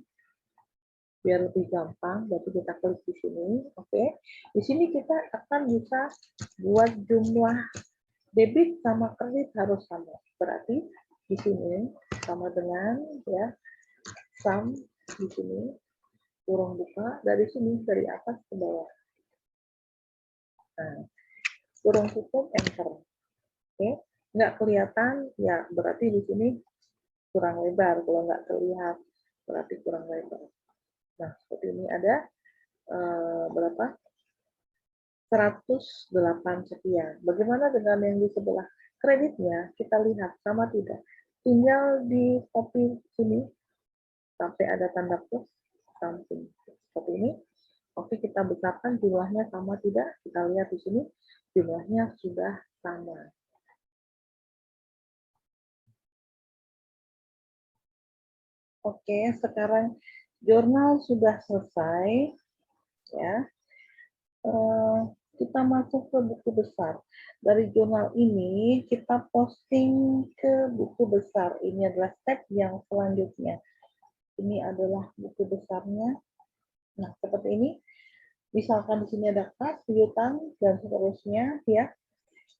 biar lebih gampang. Berarti kita klik di sini. Oke, di sini kita akan bisa buat jumlah debit sama kredit harus sama. Berarti di sini sama dengan ya sum di sini kurung buka dari sini dari atas ke bawah. Nah, kurung tutup enter. Oke, nggak kelihatan ya berarti di sini kurang lebar. Kalau nggak terlihat berarti kurang lebar. Nah, seperti ini ada berapa? 108 sekian. Bagaimana dengan yang di sebelah kreditnya? Kita lihat sama tidak. Tinggal di copy sini sampai ada tanda plus samping seperti ini. Oke, kita besarkan jumlahnya sama tidak? Kita lihat di sini jumlahnya sudah sama. Oke, sekarang jurnal sudah selesai ya. Kita masuk ke buku besar. Dari jurnal ini kita posting ke buku besar. Ini adalah step yang selanjutnya. Ini adalah buku besarnya. Nah, seperti ini. Misalkan di sini ada kas, piutang, dan seterusnya ya.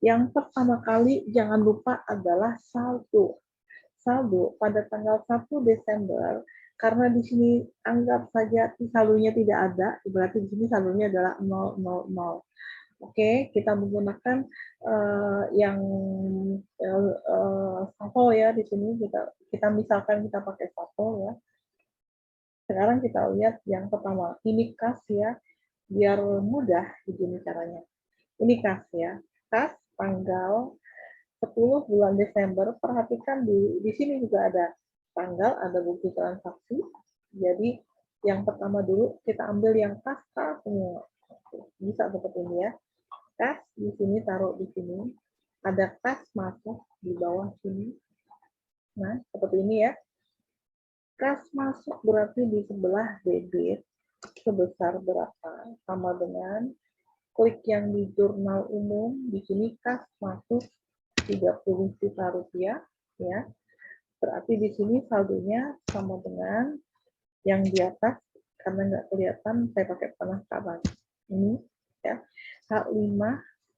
Yang pertama kali jangan lupa adalah saldo. Saldo pada tanggal 1 Desember, karena di sini anggap saja saldonya tidak ada, berarti di sini saldonya adalah 000. Oke, kita menggunakan yang saldo ya di sini kita misalkan kita pakai saldo ya. Sekarang kita lihat yang pertama, ini kas ya, biar mudah begini caranya. Ini kas ya, kas tanggal 10 bulan Desember, perhatikan di sini juga ada tanggal, ada bukti transaksi. Jadi yang pertama dulu kita ambil yang kas semua. Bisa seperti ini ya. Kas di sini taruh di sini. Ada kas masuk di bawah sini. Nah, seperti ini ya. Kas masuk berarti di sebelah debit sebesar berapa? Sama dengan klik yang di jurnal umum, di sini kas masuk 30 juta rupiah ya. Berarti di sini saldonya sama dengan yang di atas, karena nggak kelihatan saya pakai penangkapan ini ya. H5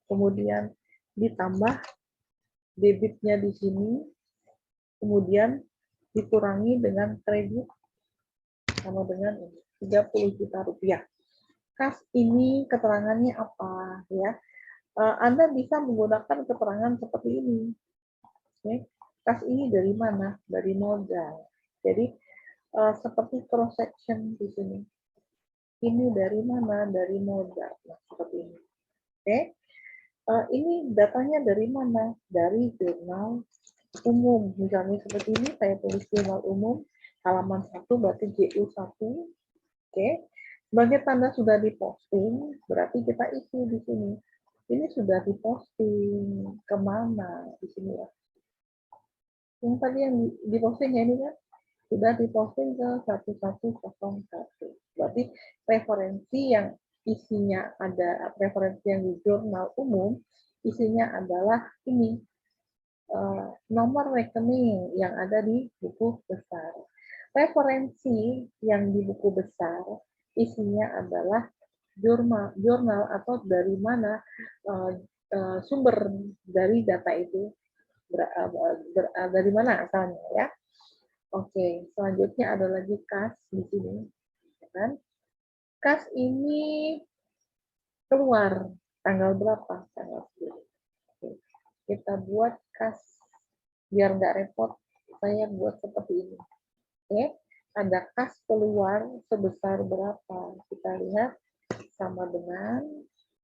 kemudian ditambah debitnya di sini, kemudian dikurangi dengan kredit sama dengan 30 juta rupiah. Kas ini keterangannya apa ya? Anda bisa menggunakan keterangan seperti ini. Oke. Kas ini dari mana? Dari modal. Jadi seperti cross section di sini. Ini dari mana? Dari modal. Nah, seperti ini. Oke. Ini datanya dari mana? Dari jurnal umum. Misalnya seperti ini, saya tulis jurnal umum, halaman 1 berarti JU1. Oke. Sebagai tanda sudah diposting, berarti kita isi di sini. Ini sudah diposting kemana di sini ya? Yang tadi yang diposting ya ini kan sudah diposting ke 1101. Berarti referensi yang isinya ada referensi yang di jurnal umum, isinya adalah ini nomor rekening yang ada di buku besar. Referensi yang di buku besar isinya adalah jurnal atau dari mana sumber dari data itu dari mana asalnya ya. Oke, selanjutnya ada lagi kas di sini, ya kan? Kas ini keluar tanggal berapa? Tanggal 10. Oke. Kita buat kas biar nggak repot. Saya buat seperti ini. Oke, ada kas keluar sebesar berapa? Kita lihat sama dengan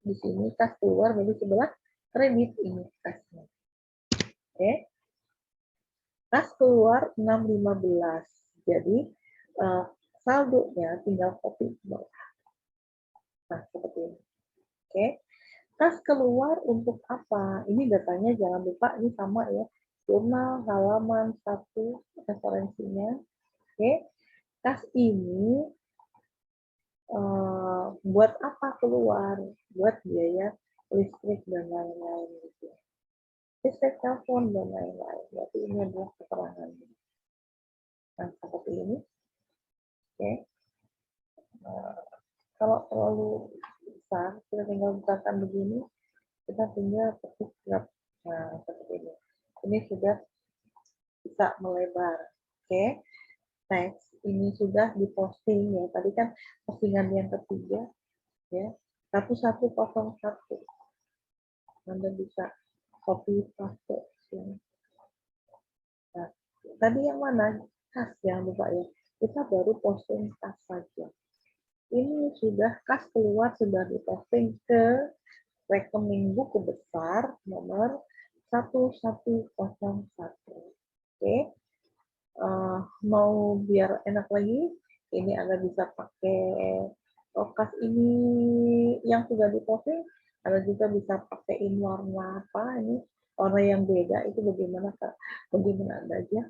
di sini kas keluar dari sebelah kredit ini kasnya. Oke. Kas keluar 615. Jadi saldonya tinggal copy ke bawah. Nah, seperti ini. Oke. Kas keluar untuk apa? Ini datanya jangan lupa ini sama ya. Jurnal halaman 1 referensinya. Oke. Kas ini buat apa keluar? Buat biaya listrik dan lain-lain gitu. Listrik telepon dan lain-lain. Berarti ini adalah keterangan. Nah, seperti ini. Oke. Kalau terlalu besar, kita tinggal bukakan begini, kita tinggal ketik grab. Nah, seperti ini. Ini sudah bisa melebar. Oke. Next, ini sudah diposting ya. Tadi kan postingan yang ketiga ya. 1101. Anda bisa copy paste sini. Nah, tadi yang mana? Kas yang lupa ya. Kita baru posting kas saja. Ini sudah kas keluar, sudah diposting ke rekening buku besar nomor 1101. Oke. Mau biar enak lagi, ini Anda bisa pakai kas ini yang sudah diposting, Anda juga bisa pakaiin warna apa ini, warna yang beda itu bagaimana Anda aja.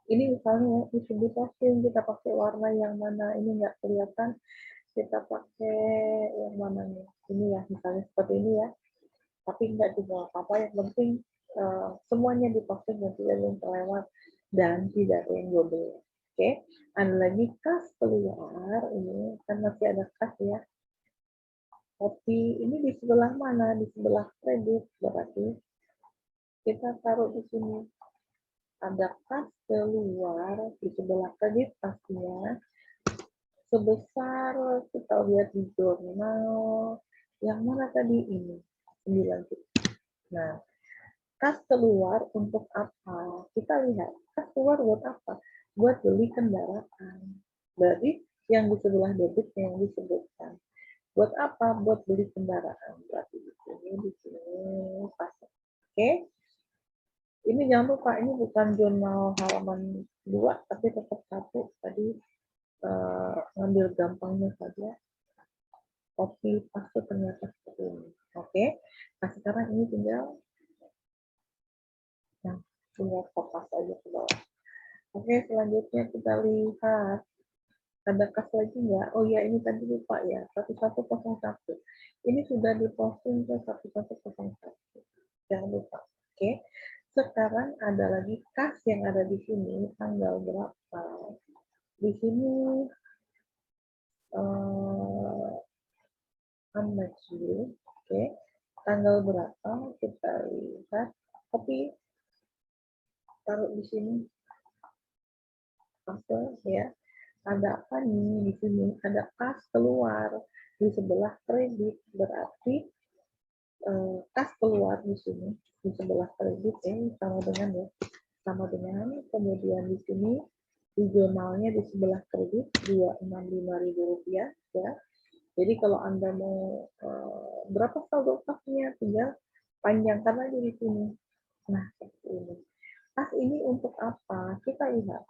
Ini misalnya di diposting kita pakai warna yang mana, ini nggak kelihatan, kita pakai yang mana nih, ini ya misalnya seperti ini ya, tapi nggak juga apa-apa, yang penting semuanya diposting dan tidak ada yang terlewat dan tidak ada yang double. Oke, ada lagi kas keluar, ini kan masih ada kas ya, tapi ini di sebelah mana? Di sebelah kredit, berarti kita taruh di sini. Ada kas keluar di sebelah kredit pastinya sebesar, kita lihat di jurnal yang mana tadi ini 9 juta. Nah, kas keluar untuk apa? Kita lihat kas keluar buat apa? Buat beli kendaraan. Berarti yang di sebelah debit yang disebutkan. Buat apa? Buat beli kendaraan. Berarti di sini pas. Oke. Ini jangan lupa, ini bukan jurnal halaman 2, tapi tetap 1. Tadi ngambil gampangnya saja. Copy paste ternyata seperti ini. Oke. Nah, sekarang ini tinggal kopas aja ke bawah. Oke, selanjutnya kita lihat. Ada kas lagi nggak? Oh ya, ini tadi lupa ya. 1101. Ini sudah diposting ke 1101. Jangan lupa. Oke. Sekarang ada lagi kas yang ada di sini, tanggal berapa? Di sini unmatch dulu. Oke. Tanggal berapa? Kita lihat. Tapi taruh di sini. Paste ya. Ada apa nih di sini? Ada kas keluar di sebelah kredit, berarti kas keluar di sini di sebelah kredit ya sama dengan kemudian di sini di jurnalnya di sebelah kredit Rp265.000 ya. Jadi kalau Anda mau berapa saldo kasnya, tinggal panjangkan aja di sini. Nah, seperti ini. Kas ini untuk apa? Kita lihat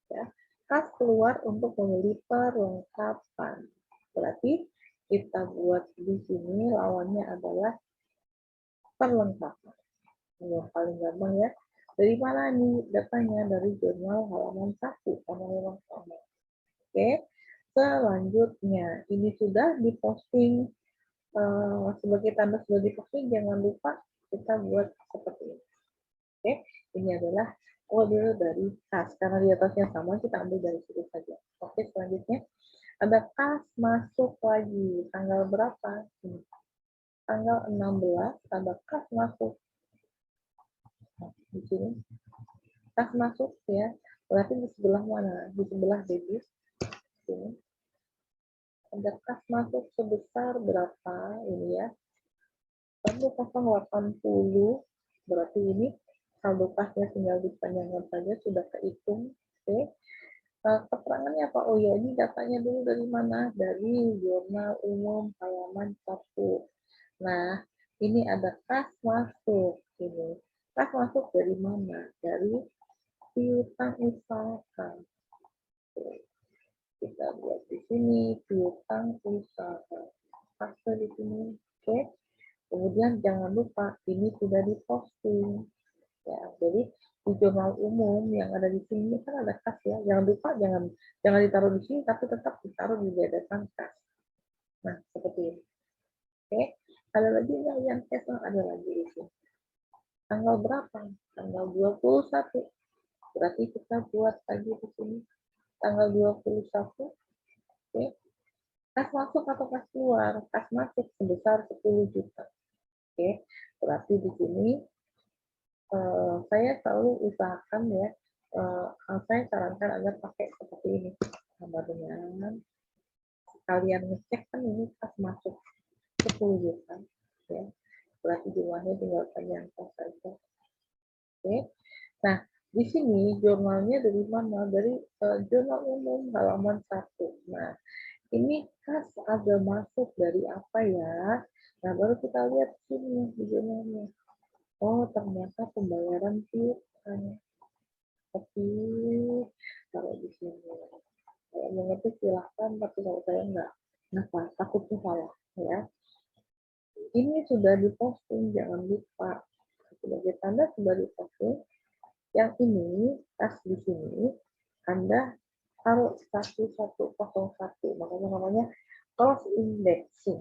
ya. Kas keluar untuk membeli perlengkapan. Berarti kita buat di sini lawannya adalah perlengkapan. Yang paling gampang ya. Dari mana nih datanya? Dari jurnal halaman 1 karena memang sama. Oke. Selanjutnya, ini sudah diposting sebagai tanda sudah diposting, jangan lupa kita buat seperti ini. Oke, ini adalah kode dari kas. Karena di atasnya sama, kita ambil dari situ saja. Oke, selanjutnya ada kas masuk lagi. Tanggal berapa? Ini. Tanggal 16 ada kas masuk. Nah, di sini kas masuk ya. Berarti di sebelah mana? Di sebelah debit. Sini. Ada kas masuk sebesar berapa ini ya? 1.080, berarti ini saldo kasnya tinggal dipanjangkan saja, sudah kehitung. Oke. Keterangannya apa? Oh ya, ini datanya dulu dari mana? Dari jurnal umum halaman 1. Nah, ini ada kas masuk. Ini kas masuk dari mana? Dari piutang usaha. Kita buat di sini piutang usaha. Kasnya di sini. Oke. Kemudian jangan lupa ini sudah diposting. Ya, jadi di jurnal umum yang ada di sini kan ada kas ya. Jangan lupa jangan ditaruh di sini tapi tetap ditaruh di deretan kas. Nah, seperti ini. Oke. Ada lagi nggak yang cash? Ada lagi di sini. Tanggal berapa? Tanggal 21. Berarti kita buat lagi di sini. Tanggal 21. Oke. Kas masuk atau kas keluar? Kas masuk sebesar 10 juta. Oke. Berarti di sini saya selalu usahakan ya, saya sarankan agar pakai seperti ini, sama dengan kalian ngecek kan ini kas masuk 10 juta, ya, berarti jumlahnya tinggal panjangkan saja. Oke, nah di sini jurnalnya dari mana? Dari jurnal umum halaman 1. Nah ini kas ada masuk dari apa ya? Nah baru kita lihat sini di jurnalnya. Oh, ternyata pembayaran piutang. Tapi kalau di sini kalau mengerti silahkan, tapi kalau saya enggak, kenapa? Takutnya salah ya. Ini sudah diposting, jangan lupa sebagai tanda sudah diposting. Yang ini tas di sini Anda taruh 1101, makanya namanya cross indexing.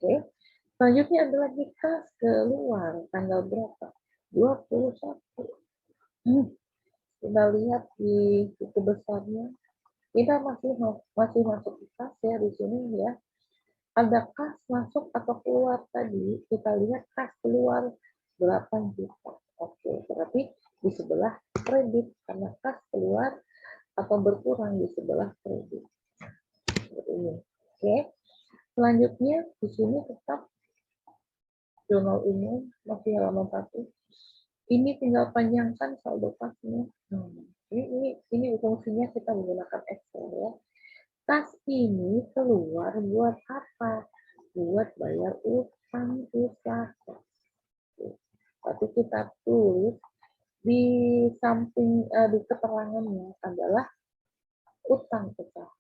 Oke. Selanjutnya ada lagi kas keluar tanggal berapa? 21. Kita lihat di buku besarnya, kita masih masuk kas ya di sini ya. Ada kas masuk atau keluar tadi, kita lihat kas keluar 8 juta. Oke, berarti di sebelah kredit karena kas keluar atau berkurang di sebelah kredit. Seperti ini. Oke. Selanjutnya di sini tetap jurnal umum masih halaman 1. Ini tinggal panjangkan saldo kasnya. Ini fungsinya kita menggunakan Excel ya. Kas ini keluar buat apa? Buat bayar utang usaha. Tapi kita tulis di samping di keterangannya adalah utang usaha.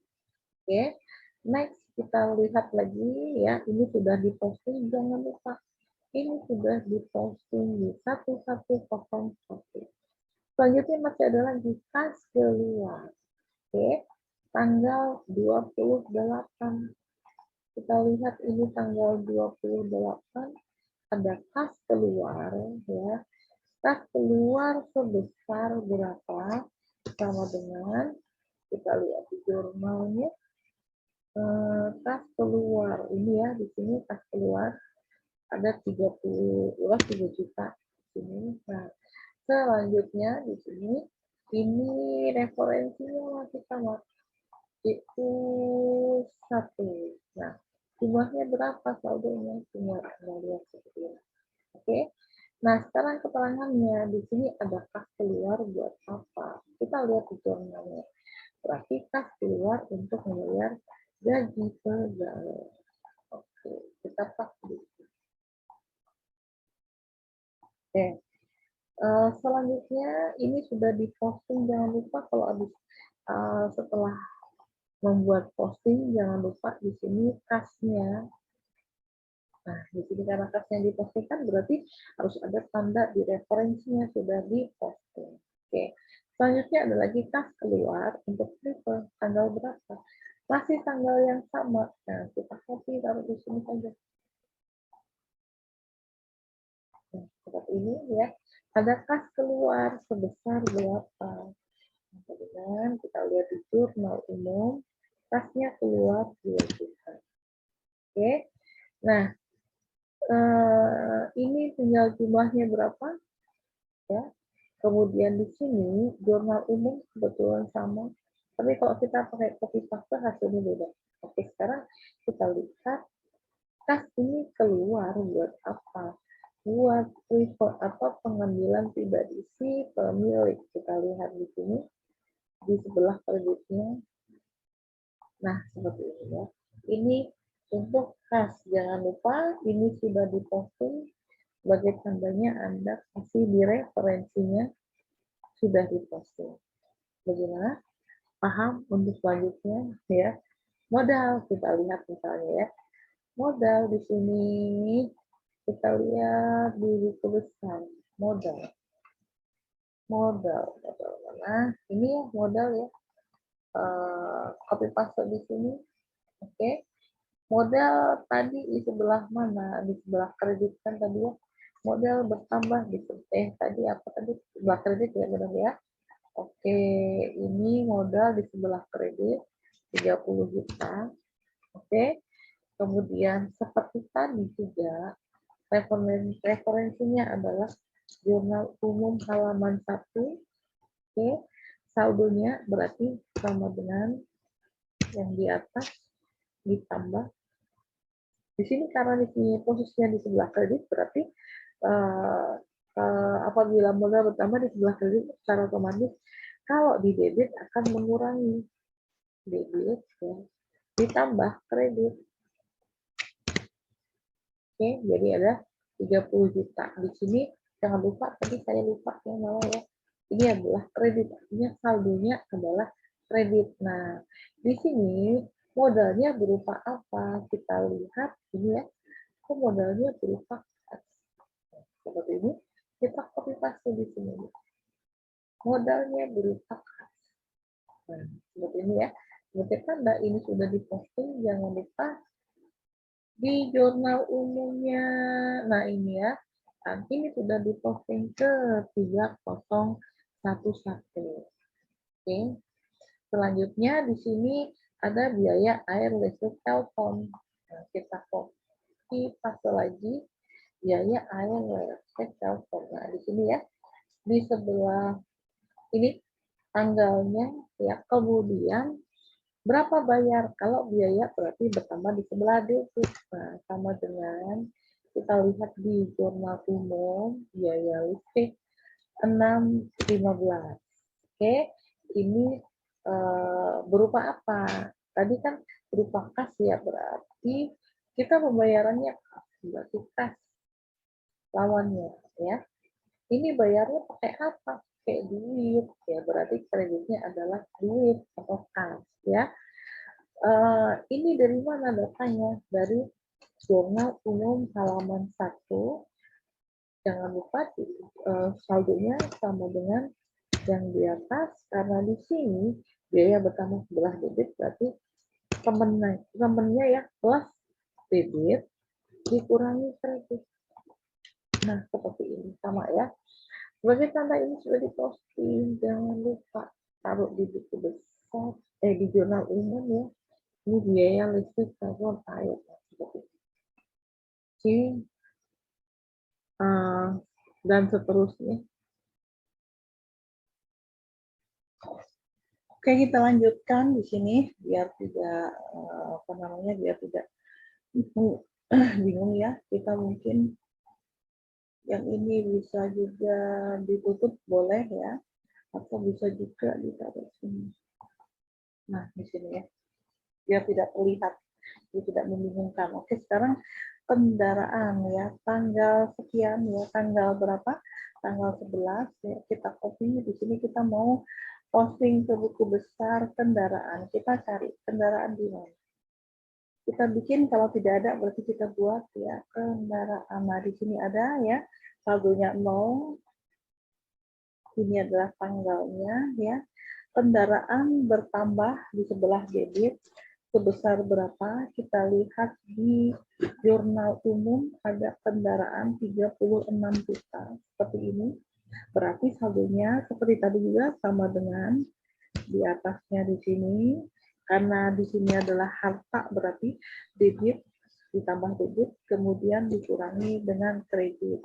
Oke. Next kita lihat lagi ya. Ini sudah diposting, jangan lupa. Ini sudah diposting di 1101. Selanjutnya masih ada lagi kas keluar. Oke, tanggal 28. Kita lihat ini tanggal 28 ada kas keluar ya. Kas keluar sebesar berapa? Sama dengan kita lihat di jurnalnya. Kas keluar ini ya, di sini kas keluar ada 3 juta di sini. Nah, selanjutnya di sini ini referensinya kita mau itu 1. Nah, Jumlahnya berapa saldonya? Tinggal Anda lihat seperti ini. Oke. Nah, sekarang keterangannya di sini ada kas keluar buat apa? Kita lihat di jurnalnya. Berarti kas keluar untuk membayar gaji pegawai. Oke, kita pakai. Oke. Selanjutnya ini sudah diposting, jangan lupa kalau habis setelah membuat posting jangan lupa di sini kasnya. Nah, di sini karena kasnya dipostingkan berarti harus ada tanda di referensinya sudah diposting. Oke. Selanjutnya ada lagi kas keluar untuk prefer tanggal berapa? Masih tanggal yang sama. Nah, kita copy taruh di sini saja. Nah, seperti ini ya. Ada kas keluar sebesar berapa? Kemudian kita lihat di jurnal umum, kasnya keluar 2 juta. Oke. Nah, ini tinggal jumlahnya berapa? Ya. Kemudian di sini jurnal umum kebetulan sama. Tapi kalau kita pakai copy paste hasilnya beda. Oke, sekarang kita lihat kas ini keluar buat apa? Buat report atau pengambilan pribadi si pemilik. Kita lihat di sini di sebelah kreditnya. Nah, seperti ini ya. Ini untuk kas. Jangan lupa ini sudah diposting sebagai tandanya Anda kasih di referensinya sudah diposting. Bagaimana? Paham untuk selanjutnya ya. Modal kita lihat misalnya ya. Modal di sini kita lihat di buku besar. Modal. Modal mana? Ini ya modal ya. Copy paste di sini. Oke. Modal tadi di sebelah mana? Di sebelah kredit kan tadi ya. Modal bertambah di tadi apa tadi? Sebelah kredit ya benar ya. Oke, ini modal di sebelah kredit 30 juta. Oke. Kemudian seperti tadi juga referensinya adalah jurnal umum halaman 1. Oke. Saldonya berarti sama dengan yang di atas ditambah di sini karena di sini posisinya di sebelah kredit berarti apabila modal bertambah di sebelah kredit secara otomatis kalau di debit akan mengurangi debit ya, ditambah kredit. Oke, jadi ada 30 juta. Di sini jangan lupa tadi saya lupa yang mana ya. Ini adalah kredit, artinya saldonya adalah kredit. Nah, di sini modalnya berupa apa? Kita lihat ini ya. Modalnya berupa kas. Seperti ini. Kita copy paste di sini. Modalnya berupa kas. Nah, seperti ini ya. Seperti tanda ini sudah diposting, jangan lupa di jurnal umumnya. Nah, ini ya. Dan ini sudah diposting ke 3011. Oke. Selanjutnya di sini ada biaya air, listrik, telepon. Nah, kita copy paste lagi biaya air, listrik, telepon. Nah, di sini ya. Di sebelah ini tanggalnya ya. Kemudian berapa bayar? Kalau biaya berarti bertambah di sebelah debit. Nah, sama dengan kita lihat di jurnal umum biaya listrik 6.15. Oke, ini berupa apa? Tadi kan berupa kas ya, berarti kita pembayarannya kas, berarti kas lawannya ya. Ini bayarnya pakai apa? Pakai duit ya, berarti kreditnya adalah duit atau kas ya. Ini dari mana datanya? Dari jurnal umum halaman 1. Jangan lupa saldonya sama dengan yang di atas, karena di sini biaya bertambah sebelah debit, berarti temennya ya plus debit dikurangi kredit. Nah, seperti ini sama ya. Sebagai tanda ini sudah diposting, jangan lupa taruh di buku besar, di jurnal umum ya. Ini biaya listrik, telepon, air. Oke. Dan seterusnya. Oke, kita lanjutkan di sini biar tidak biar tidak Bingung ya, kita mungkin yang ini bisa juga ditutup boleh ya, atau bisa juga ditaruh sini. Nah, di sini ya, biar tidak terlihat, biar tidak membingungkan. Oke, sekarang kendaraan ya, tanggal sekian ya, tanggal berapa? Tanggal 11 ya, kita copy di sini kita mau posting ke buku besar kendaraan. Kita cari kendaraan di mana. Kita bikin, kalau tidak ada berarti kita buat ya kendaraan. Nah, di sini ada ya, saldonya 0. Ini adalah tanggalnya ya. Kendaraan bertambah di sebelah debit sebesar berapa? Kita lihat di jurnal umum ada kendaraan 36 juta seperti ini. Berarti saldonya seperti tadi juga sama dengan di atasnya di sini. Karena di sini adalah harta, berarti debit ditambah debit kemudian dikurangi dengan kredit.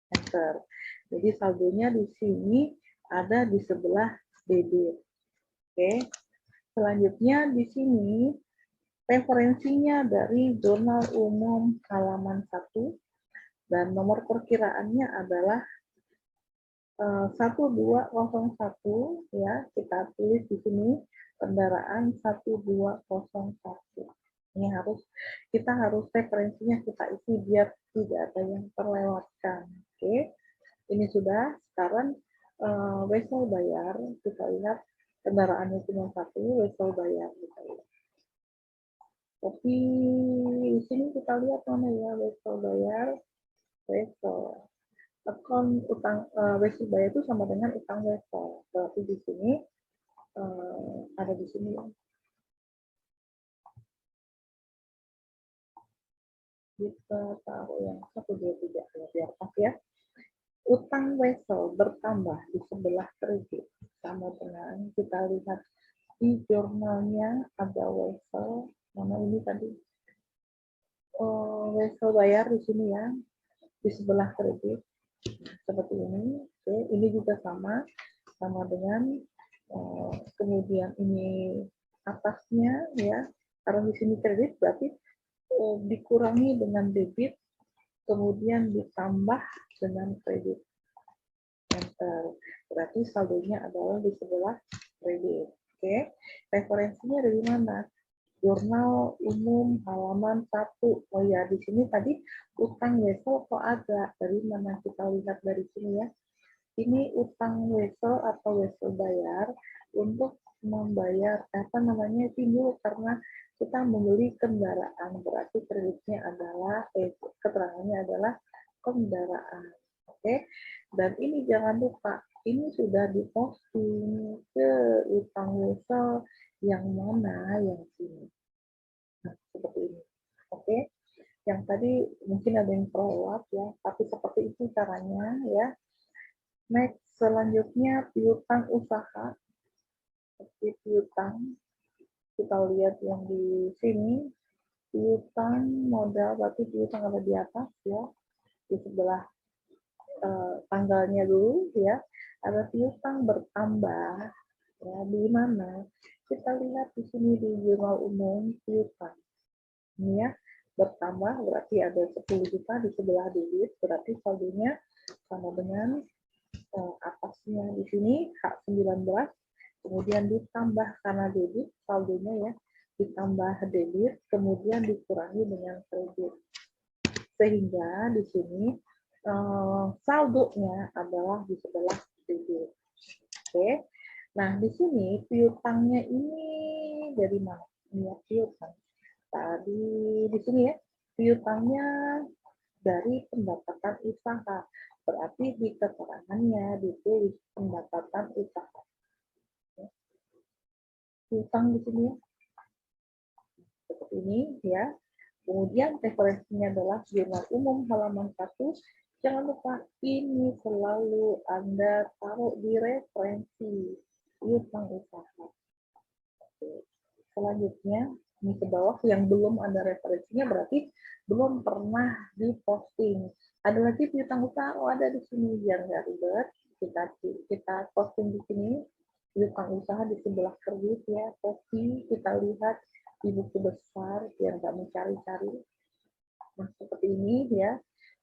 Enter. Jadi saldonya di sini ada di sebelah debit. Oke. Selanjutnya di sini referensinya dari jurnal umum halaman 1 dan nomor perkiraannya adalah 1201 ya, kita tulis di sini kendaraan 1201. Ini kita harus referensinya kita isi biar tidak ada yang terlewatkan. Oke. Ini sudah. Sekarang wesel bayar, kita lihat kendaraannya cuma 1, wesel bayar kita lihat. Tapi di sini kita lihat mana ya wesel bayar, wesel. Akun utang wesel bayar itu sama dengan utang wesel. Berarti di sini ada di sini. Kita taruh yang 1, 2, 3 biar pas ya. Utang wesel bertambah di sebelah kredit sama dengan kita lihat di jurnalnya ada wesel, mana ini tadi wesel bayar di sini ya, di sebelah kredit seperti ini. Oke, ini juga sama dengan kemudian ini atasnya ya, karena di sini kredit berarti dikurangi dengan debit kemudian ditambah dengan kredit. Enter. Berarti saldonya adalah di sebelah kredit. Oke, referensinya dari mana? Jurnal umum halaman 1. Oh ya, di sini tadi utang wesel kok ada. Dari mana kita lihat dari sini ya? Ini utang wesel atau wesel bayar untuk membayar apa namanya timbul karena kita membeli kendaraan, berarti kreditnya adalah keterangannya adalah kendaraan. Oke, dan ini jangan lupa ini sudah diposting ke utang wesel yang mana, yang sini. Nah, seperti ini. Oke, yang tadi mungkin ada yang terlewat ya, tapi seperti itu caranya ya. Next, selanjutnya piutang usaha. Seperti piutang, kita lihat yang di sini, piutang modal, berarti piutang ada di atas ya, di sebelah tanggalnya dulu ya. Ada piutang bertambah ya, di mana? Kita lihat di sini di jurnal umum piutang. Ini ya, bertambah berarti ada 10 juta di sebelah debit, berarti saldonya sama dengan atasnya di sini H19, kemudian ditambah karena debit, saldonya ya, ditambah debit, kemudian dikurangi dengan kredit. Sehingga di sini saldonya adalah di sebelah debit. Oke. Nah, di sini piutangnya ini dari mana? Ini ya, piutang. Tadi di sini ya, piutangnya dari pendapatan usaha. Berarti di keterangannya ditulis pendapatan usaha. Piutang di sini ya. Seperti ini ya. Kemudian referensinya adalah jurnal umum halaman 1. Jangan lupa ini selalu Anda taruh di referensi piutang usaha. Oke. Selanjutnya ini ke bawah yang belum ada referensinya berarti belum pernah diposting. Ada lagi piutang usaha, oh ada di sini biar nggak ribet. Kita posting di sini piutang usaha di sebelah kredit ya, copy, kita lihat di buku besar biar nggak mencari-cari. Nah, seperti ini ya,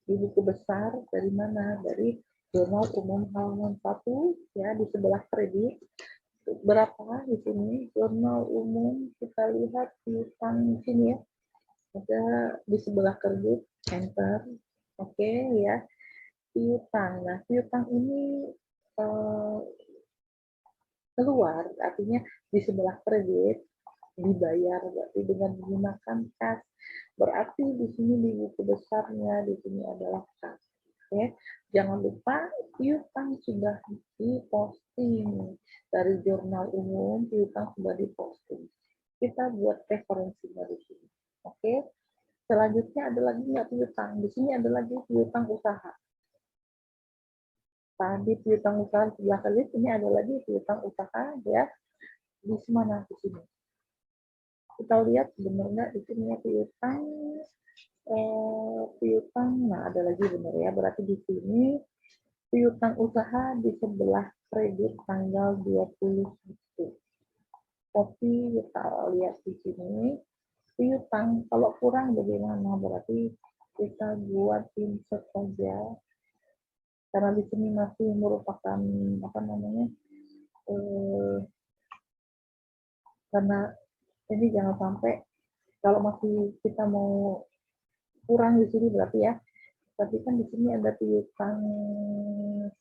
di buku besar dari mana? Dari Jurnal Umum halaman 1 ya, di sebelah kredit. Berapa di sini? Jurnal Umum, kita lihat piutang di sini ya. Ada di sebelah kredit, enter. Oke ya, piutang. Nah, piutang ini keluar, artinya di sebelah kredit dibayar berarti dengan menggunakan kas. Berarti di sini di buku besarnya di sini adalah kas. Oke, jangan lupa piutang sudah diposting dari Jurnal Umum, piutang sudah diposting. Kita buat referensinya di sini. Oke, selanjutnya ada lagi nggak piutang? Di sini ada lagi piutang usaha. Tadi piutang usaha sebelah kredit, ini ada lagi piutang usaha ya. Di mana di sini? Kita lihat sebenarnya di sini ya piutang, nah ada lagi benar ya, berarti di sini piutang usaha di sebelah kredit tanggal 21. Tapi kita lihat di sini piutang, kalau kurang bagaimana, berarti kita buat insert saja karena di sini masih merupakan apa namanya, karena ini jangan sampai kalau masih kita mau kurang di sini berarti ya. Tapi kan di sini ada piutang 1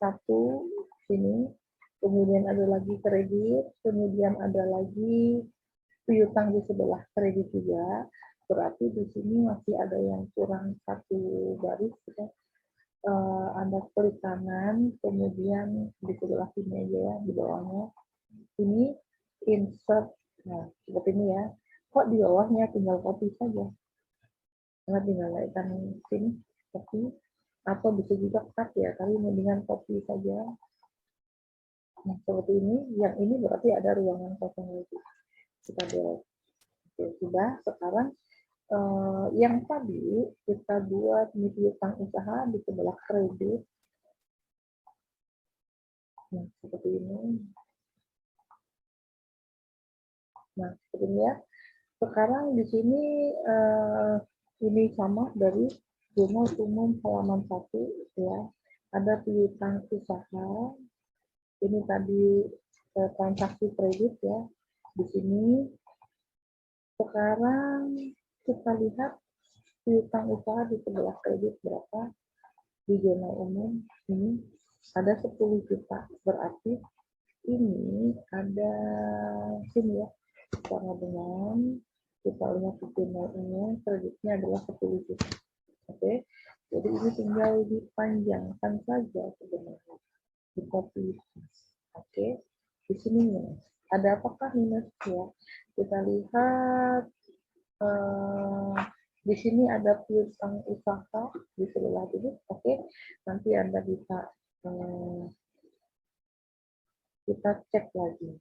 sini, kemudian ada lagi kredit, kemudian ada lagi piutang di sebelah kredit juga. Berarti di sini masih ada yang kurang 1 baris ya. Ada klik kanan, kemudian di sebelah sini aja ya, di bawahnya. Ini insert, nah seperti ini ya. Kok di bawahnya tinggal copy saja. Karena tinggal naikkan sini, copy. Atau bisa juga cut ya, tapi mendingan copy saja. Nah, seperti ini. Yang ini berarti ada ruangan kosong lagi. Kita buat. Oke, sudah. Sekarang yang tadi kita buat piutang usaha di sebelah kredit. Nah, seperti ini. Nah, seperti ini ya. Sekarang di sini ini sama dari Jurnal Umum halaman 1 ya. Ada piutang usaha. Ini tadi transaksi kredit ya. Di sini sekarang kita lihat piutang usaha di sebelah kredit berapa di Jurnal Umum. Ini ada 10 juta. Berarti ini ada sini ya. Sama dengan kita lihat di Jurnal Umum, kreditnya adalah 10 juta. Oke, jadi ini tinggal dipanjangkan saja sebenarnya. Di copy. Oke, di sini minus. Ada apakah minus ya? Kita lihat di sini ada piutang usaha di sebelah ini. Oke, nanti Anda bisa kita cek lagi.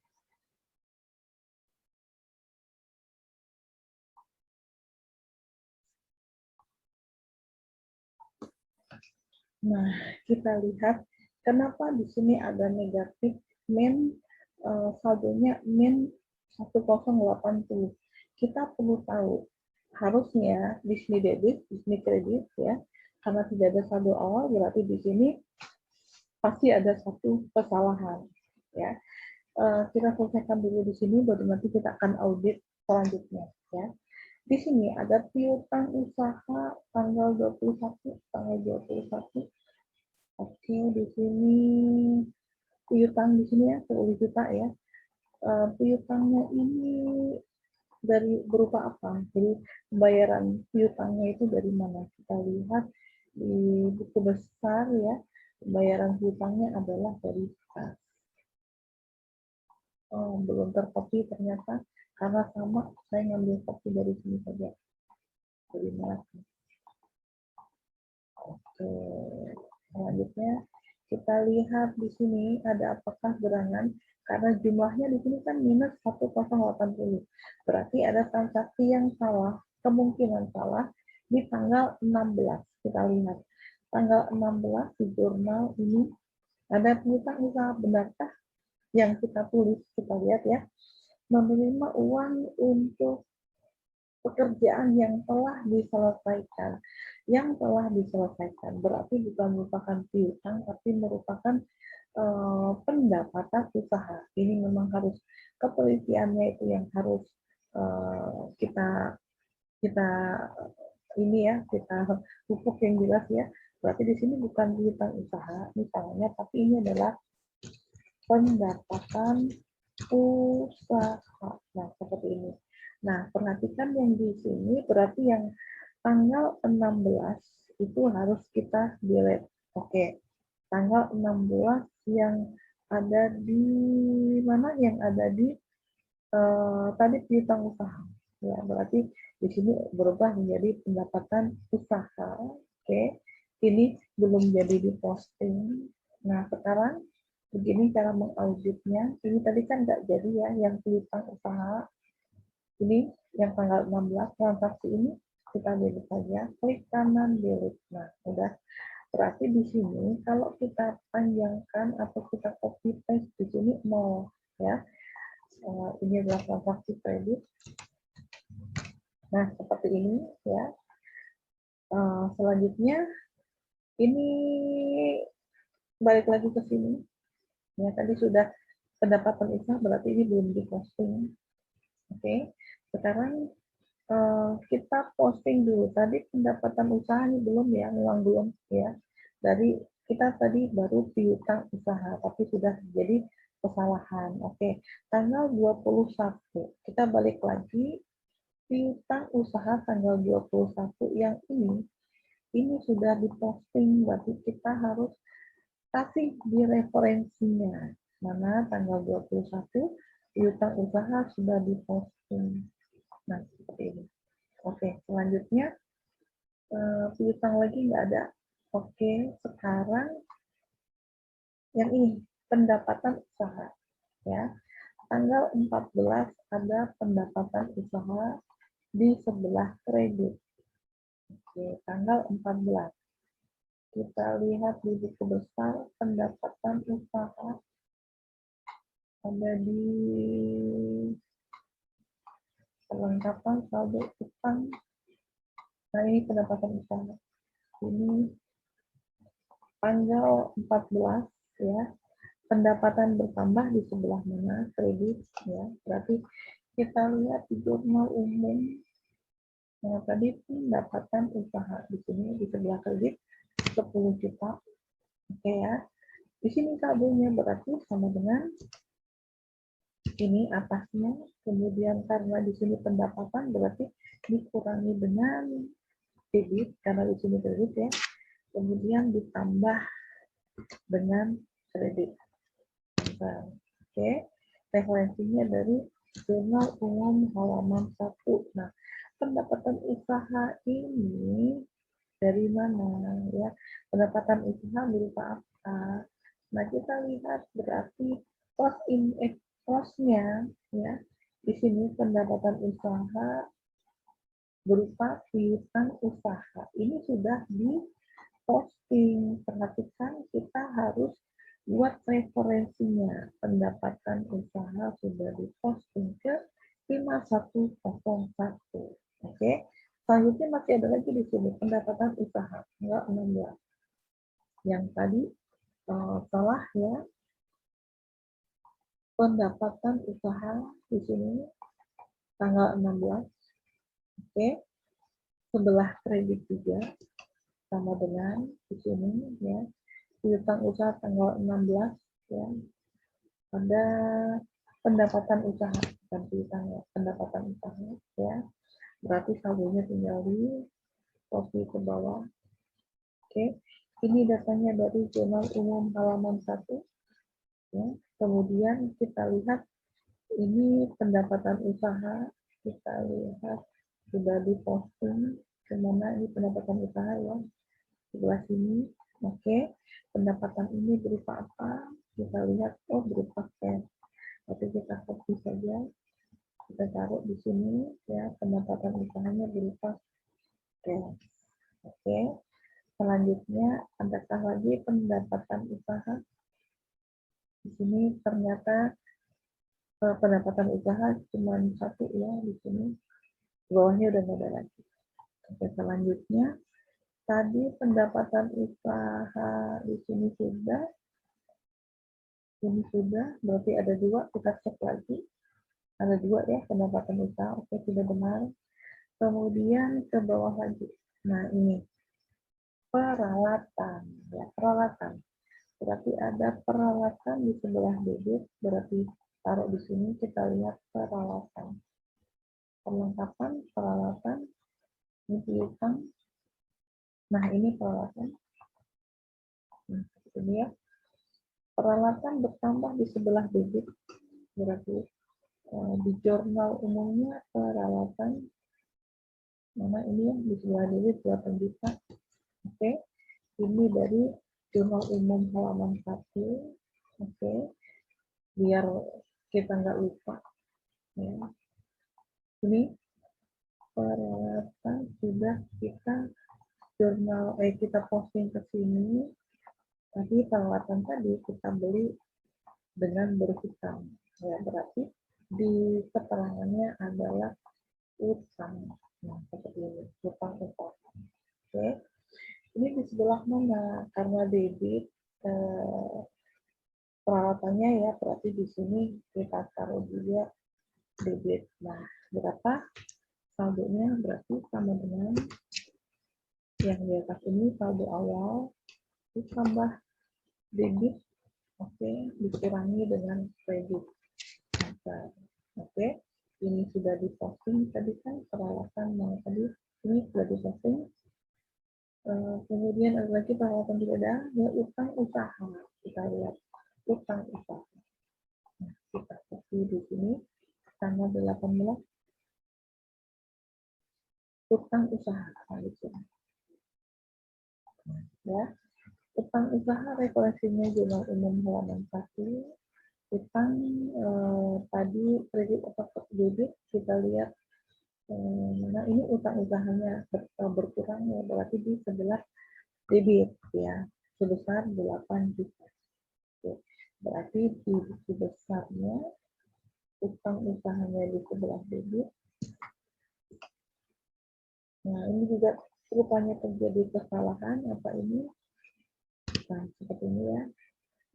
Nah, kita lihat kenapa di sini ada negatif min, saldonya min 1080. Kita perlu tahu, harusnya di sini debit, di sini kredit ya. Karena tidak ada saldo awal, berarti di sini pasti ada satu kesalahan ya. Kita selesaikan dulu di sini, baru nanti kita akan audit selanjutnya ya. Di sini ada piutang usaha tanggal 21, tanggal 21. Oke, di sini piutang di sini ya 10 juta ya. Piutangnya ini dari berupa apa? Jadi pembayaran piutangnya itu dari mana? Kita lihat di buku besar ya. Pembayaran piutangnya adalah dari kas. Oh, belum terkopi ternyata karena sama saya ngambil kopi dari sini saja. Dari mana? Oke, selanjutnya kita lihat di sini ada apakah gerangan, karena jumlahnya di sini kan minus 1080. Berarti ada transaksi yang salah, kemungkinan salah di tanggal 16. Kita lihat tanggal 16 di jurnal ini ada piutang usaha, benarkah yang kita tulis? Kita lihat ya, menerima uang untuk pekerjaan yang telah diselesaikan. Yang telah diselesaikan berarti bukan merupakan piutang, tapi merupakan pendapatan usaha. Ini memang harus ketelitiannya itu yang harus kita kita ini ya, kita pupuk yang jelas ya. Berarti di sini bukan piutang usaha misalnya, tapi ini adalah pendapatan usaha. Nah, seperti ini. Nah, perhatikan yang di sini berarti yang tanggal 16 itu harus kita delete. Oke. Tanggal 16 yang ada di mana? Yang ada di tadi piutang usaha. Ya, berarti di sini berubah menjadi pendapatan usaha. Oke. Ini belum jadi diposting. Nah, sekarang begini cara mengauditnya. Ini tadi kan nggak jadi ya yang piutang usaha. Ini yang tanggal 16 transaksi ini kita delete saja. Klik kanan delete. Nah, udah. Berarti di sini kalau kita panjangkan atau kita copy paste di sini 0 ya. Ini adalah transaksi kredit. Nah, seperti ini ya. Selanjutnya ini balik lagi ke sini. Ya, tadi sudah pendapatan usaha berarti ini belum diposting. Oke. Sekarang kita posting dulu. Tadi pendapatan usaha ini belum ya, memang belum ya. Dari kita tadi baru piutang usaha, tapi sudah jadi kesalahan. Oke, tanggal 21. Kita balik lagi piutang usaha tanggal 21 yang ini sudah diposting, berarti kita harus kasih di referensinya. Mana tanggal 21 piutang usaha sudah diposting. Nah, seperti ini. Oke, selanjutnya piutang lagi nggak ada. Oke, sekarang yang ini pendapatan usaha ya. Tanggal 14 ada pendapatan usaha di sebelah kredit. Oke, tanggal 14. Kita lihat di buku besar pendapatan usaha ada di perlengkapan saldo utang. Nah, ini pendapatan usaha. Ini tanggal 14 ya. Pendapatan bertambah di sebelah mana? Kredit ya. Berarti kita lihat di jurnal umum. Nah, tadi pendapatan usaha di sini di sebelah kredit 10 juta. Oke ya. Di sini saldonya berarti sama dengan ini atasnya. Kemudian karena di sini pendapatan berarti dikurangi dengan debit karena di sini kredit ya. Kemudian ditambah dengan kredit. Oke, referensinya dari Jurnal Umum halaman 1. Nah, pendapatan usaha ini dari mana ya? Pendapatan usaha berupa apa? Nah, kita lihat berarti cost-nya ya. Di sini pendapatan usaha berupa piutang usaha. Ini sudah di posting. Perhatikan kita harus buat referensinya. Pendapatan usaha sudah diposting ke 5101. Oke. Selanjutnya masih ada lagi di sini pendapatan usaha tanggal 16. Yang tadi salah ya. Pendapatan usaha di sini tanggal 16. Oke. Sebelah kredit juga sama dengan di sini ya. Piutang usaha tanggal 16 ya. Ada pendapatan usaha, bukan piutang ya, pendapatan usaha ya. Berarti saldonya tinggal di posisi ke bawah. Oke. Ini datanya dari Jurnal Umum halaman 1 ya. Kemudian kita lihat ini pendapatan usaha, kita lihat sudah diposting kemana ini pendapatan usaha ya, sebelah sini. Oke, pendapatan ini berupa apa? Kita lihat, oh berupa cash. Tapi kita copy saja, kita taruh di sini ya, pendapatan usahanya berupa cash. Oke, selanjutnya adakah lagi pendapatan usaha? Di sini ternyata pendapatan usaha cuma satu ya di sini. Di bawahnya udah nggak ada lagi. Oke, selanjutnya tadi pendapatan usaha di sini sudah. Ini sudah, berarti ada 2, kita cek lagi. Ada 2 ya, pendapatan usaha, oke sudah benar. Kemudian ke bawah lagi. Nah ini, peralatan. Ya, peralatan. Berarti ada peralatan di sebelah debit, berarti taruh di sini kita lihat peralatan. Perlengkapan, peralatan, ini piutang. Nah ini peralatan. Nah, ini ya. Peralatan bertambah di sebelah debit, berarti di jurnal umumnya peralatan mana ini ya di sebelah debit 8 juta. Oke, ini dari jurnal umum halaman 1. Oke, biar kita nggak lupa ya. Ini peralatan sudah kita jurnal kita posting ke sini. Tadi peralatan tadi kita beli dengan berhutang ya, berarti di keterangannya adalah utang. Nah, seperti ini, utang utang. Oke, ini di sebelah mana? Karena debit peralatannya ya, berarti di sini kita taruh juga debit. Nah, berapa saldonya? Berarti sama dengan yang di atas ini saldo awal ditambah debit, oke, dikurangi dengan kredit. Oke, ini sudah diposting tadi kan peralatan yang tadi ini sudah diposting. Kemudian ada lagi peralatan tidak ada ya, utang usaha. Kita lihat utang usaha. Nah, kita copy di sini tanggal 18 utang usaha. Ya, utang usaha referensinya jurnal umum halaman 1. Utang tadi kredit atau debit kita lihat mana ini utang usahanya berkurang ya, berarti di sebelah debit ya sebesar 8 juta. Oke. Berarti di sebesarnya utang usahanya di sebelah debit. Nah ini juga rupanya terjadi kesalahan apa ini? Nah seperti ini ya.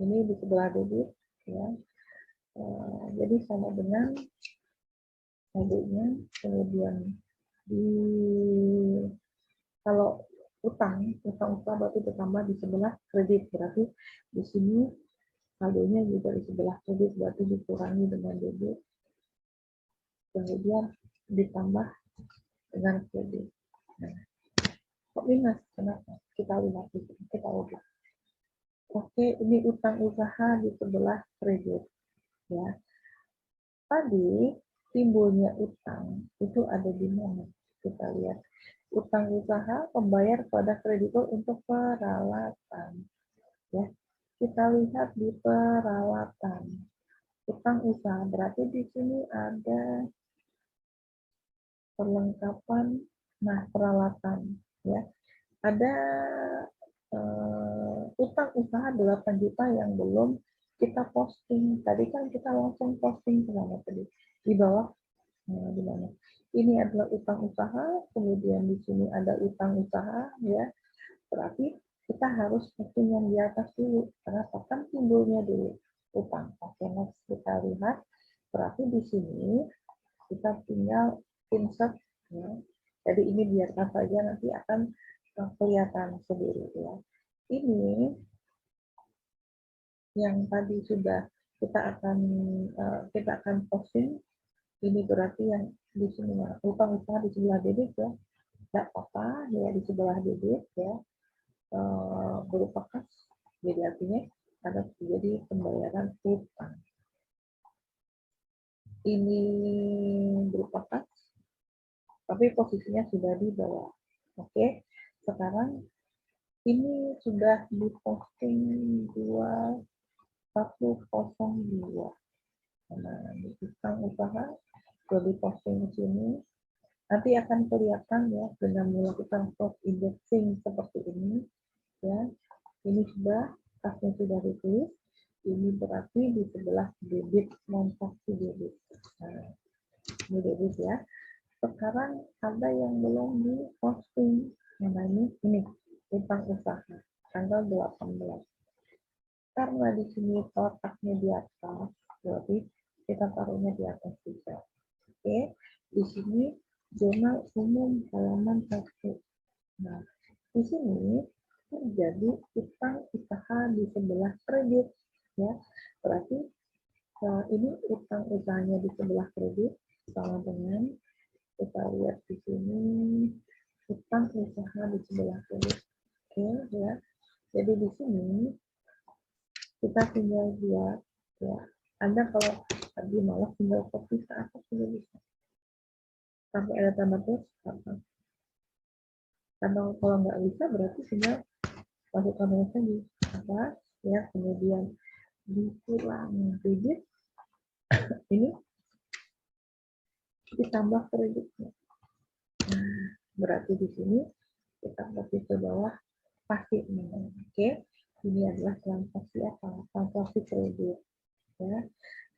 Ini di sebelah debit ya. Jadi sama dengan saldonya, kemudian di kalau utang usaha berarti bertambah di sebelah kredit, berarti di sini saldonya juga di sebelah kredit, berarti dikurangi dengan debit, kemudian ditambah dengan kredit. Nah, kok minus? Kenapa? Kita lihat kita ubah. Oke, ini utang usaha di sebelah kredit ya. Tadi timbulnya utang itu ada di mana? Kita lihat utang usaha pembayar pada kreditur untuk peralatan. Ya, kita lihat di peralatan utang usaha berarti di sini ada perlengkapan, nah peralatan ya ada utang usaha 8 juta yang belum kita posting. Tadi kan kita langsung posting ke mana tadi di bawah. Nah, di mana? Ini adalah utang usaha, kemudian di sini ada utang usaha, ya. Berarti kita harus posting yang di atas dulu, karena kan timbulnya dulu utang. Oke, next kita lihat. Berarti di sini kita tinggal insert, ya. Jadi ini biarkan saja, nanti akan kelihatan sendiri, ya. Ini yang tadi sudah kita akan posting. Ini berarti yang di sini utang usaha di sebelah debit ya, tidak apa ya di sebelah debit ya berupa kas, jadi artinya ada terjadi pembayaran utang. Ini berupa kas, tapi posisinya sudah di bawah. Oke, sekarang ini sudah diposting 2102. Nah, di utang usaha sudah diposting di sini. Nanti akan kelihatan ya dengan melakukan cross indexing seperti ini ya. Ini sudah kasnya sudah ditulis. Ini berarti di sebelah debit transaksi debit. Nah, ini debit ya. sekarang ada yang belum di posting, namanya ini utang usaha tanggal 18. Karena di sini kotaknya di atas, jadi kita taruhnya di atas juga. Oke, di sini jurnal umum halaman 1. Nah, di sini terjadi utang usaha di sebelah kredit, ya. Berarti ini utang usahanya di sebelah kredit sama dengan kita lihat di sini utang usaha di sebelah kredit. Oke, ya. Jadi di sini kita tinggal buat, ya. Anda kalau lagi malas tinggal copy ke atas juga bisa. Sampai ada tanda plus, karena kalau nggak bisa berarti tinggal masukkan nulisnya di atas, ya. Kemudian dikurangi kredit ini ditambah kreditnya. Nah, berarti di sini kita copy ke bawah pasti ini. Oke, ini adalah transaksi apa? Transaksi kredit, ya.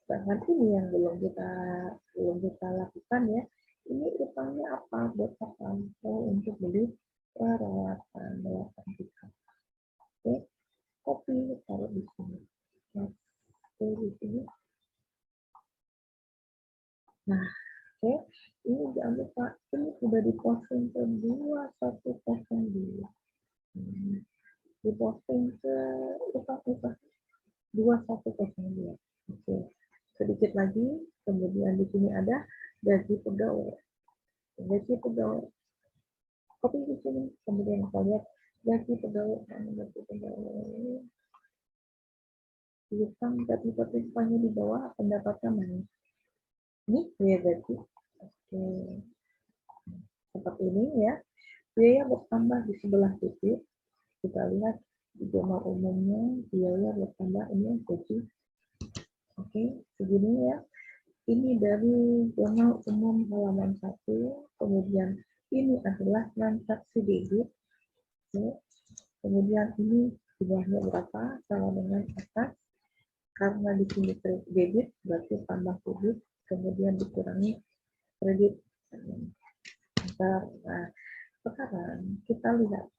Sedangkan ini yang belum kita lakukan, ya. Ini utangnya apa? Buat apa? Untuk beli peralatan kita. Oke, copy taruh di sini. Di sini. Nah, oke, ini jangan lupa ini sudah diposting ke 2102. Diposting ke utang usaha 2102. Oke, sedikit lagi, kemudian di sini ada gaji pegawai. Gaji pegawai. Copy di sini, kemudian kita lihat gaji pegawai. Gaji pegawai. Utang gaji pegawainya di bawah pendapatan mana? Ini biaya gaji. Oke. Seperti ini, ya. Biaya bertambah di sebelah titik. Kita lihat di jurnal umumnya biaya bertambah ini gaji. Oke, segini, ya. Ini dari jurnal umum halaman 1, kemudian ini adalah transaksi debit. Oke. Kemudian ini jumlahnya berapa? Sama dengan atas. Karena di sini debit berarti tambah debit, kemudian dikurangi kredit. Nah, sekarang kita lihat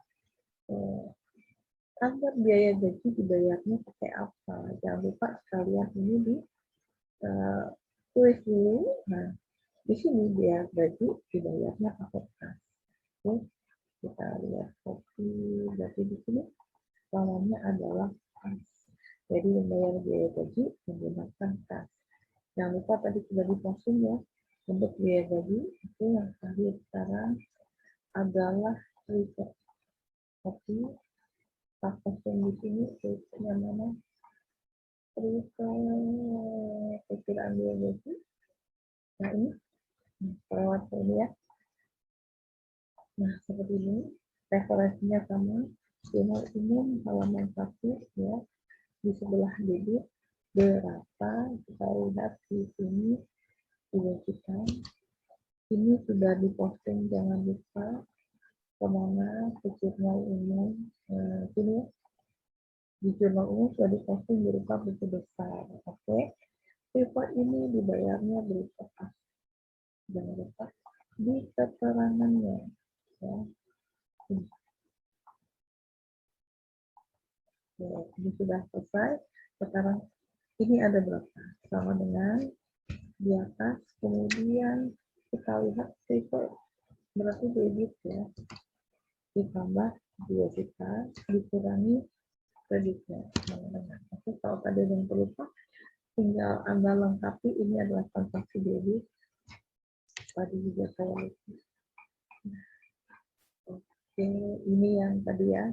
agar biaya gaji dibayarnya pakai apa. Jangan lupa sekalian ini di tulis dulu. Nah, di sini biaya gaji dibayarnya pakai kas. Oke, kita lihat kopi. Berarti di sini lawannya adalah kas. Jadi membayar biaya gaji menggunakan kas. Jangan lupa tadi sudah diposting, ya, untuk biaya gaji. Oke, yang terakhir sekarang adalah research. Kopi, pas posting di sini, yang mana? Perkiraan biaya gaji. Nah, ini lewat ini, ya. Nah, seperti ini referensinya sama jurnal umum halaman 1, ya. Di sebelah debit berapa kita lihat di sini kita ini sudah diposting, jangan lupa kemana ke jurnal umum. Sini di jurnal umum sudah diposting berupa buku besar. Oke, report ini dibayarnya berupa kas. Jangan lupa di keterangannya, ya. Ini sudah selesai. Sekarang ini ada berapa? Sama dengan di atas. Kemudian kita lihat report berarti debit, ya. Ditambah 2 juta dikurangi kreditnya. Oke, kalau tadi yang terlupa tinggal Anda lengkapi. Ini adalah transaksi debit. Tadi juga saya lupa. Oke, ini yang tadi, ya.